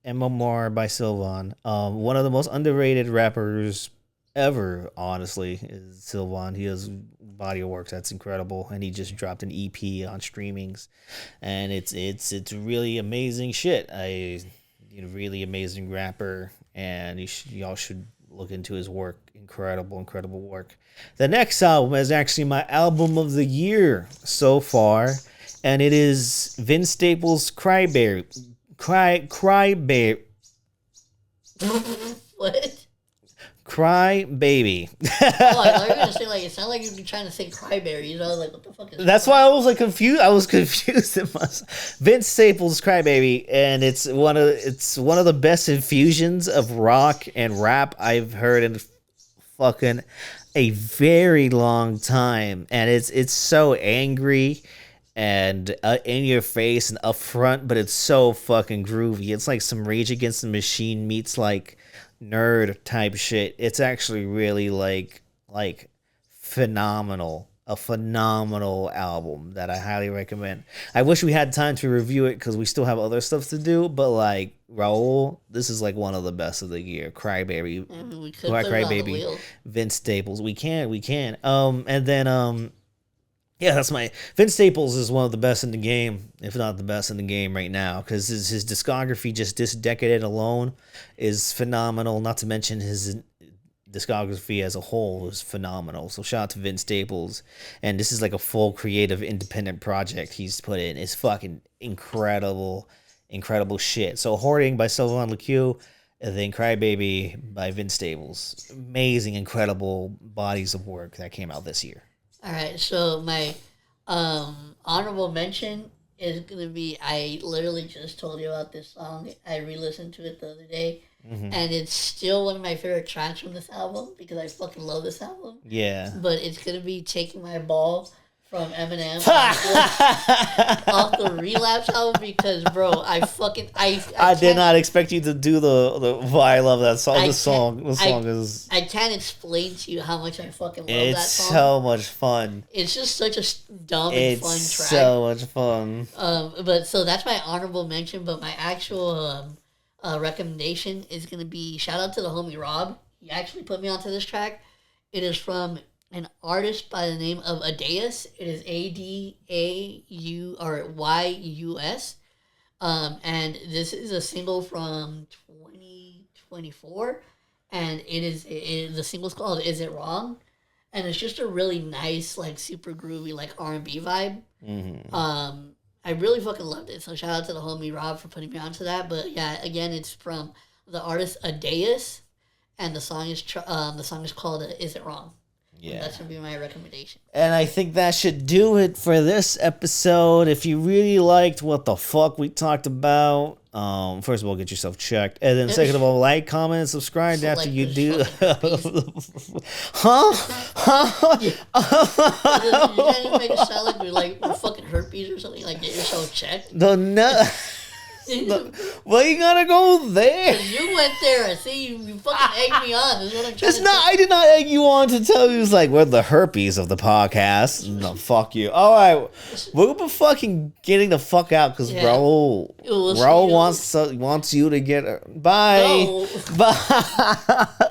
and Memoir by Sylvain. One of the most underrated rappers ever, honestly, is Sylvain. He has body of work that's incredible, and he just dropped an EP on streamings, and it's really amazing shit. Really amazing rapper, and y'all should look into his work. Incredible work. The next album is actually my album of the year so far, and it is Vince Staples' Crybaby. What? Cry Baby. Oh, I thought you were gonna say like it sounded like you'd be trying to say cryberries. I was like, what the fuck is That's why I was like confused. I was confused in myself. Vince Staples' Crybaby, and it's one of the best infusions of rock and rap I've heard in fucking a very long time, and it's so angry and in your face and upfront, but it's so fucking groovy. It's like some Rage Against the Machine meets like nerd type shit. It's actually really like phenomenal. A phenomenal album that I highly recommend. I wish we had time to review it because we still have other stuff to do, but like Raul, this is like one of the best of the year. Crybaby. we could put it on the wheel. Vince Staples. We can. And then yeah, that's my Vince Staples is one of the best in the game, if not the best in the game right now, because his discography just this decade alone is phenomenal. Not to mention his discography as a whole is phenomenal. So shout out to Vince Staples, and this is like a full creative independent project he's put in. It's fucking incredible shit. So Hoarding by Sylvain Lequeux, and then Crybaby by Vince Staples. Amazing, incredible bodies of work that came out this year. All right, so my honorable mention is going to be, I literally just told you about this song. I re-listened to it the other day, and it's still one of my favorite tracks from this album because I fucking love this album. Yeah. But it's going to be Taking My Ball from Eminem off the Relapse album because, bro, I did not expect you to do the I love that song. The song is... I can't explain to you how much I fucking love that song. It's so much fun. It's just such a dumb and fun track. It's so much fun. But so that's my honorable mention, but my actual recommendation is going to be shout out to the homie Rob. He actually put me onto this track. It is from an artist by the name of Adaeus. It is Adaus. And this is a single from 2024, and the single's called "Is It Wrong," and it's just a really nice, like super groovy, like R&B vibe. I really fucking loved it. So shout out to the homie Rob for putting me onto that. But yeah, again, it's from the artist Adaeus, and the song is called "Is It Wrong." Yeah. That's going to be my recommendation. And I think that should do it for this episode. If you really liked what the fuck we talked about, first of all, get yourself checked. And then second of all, like, comment, and subscribe after you do. Huh? You can't even make it sound like we're fucking herpes or something. Like, get yourself checked. Why you gotta go there? You went there. I see you fucking egged me on. This is what I'm trying to say. I did not egg you on to tell you. It's like, we're the herpes of the podcast. No, fuck you. All right. We're fucking getting the fuck out because Raul wants you to get... Bye. No. Bye.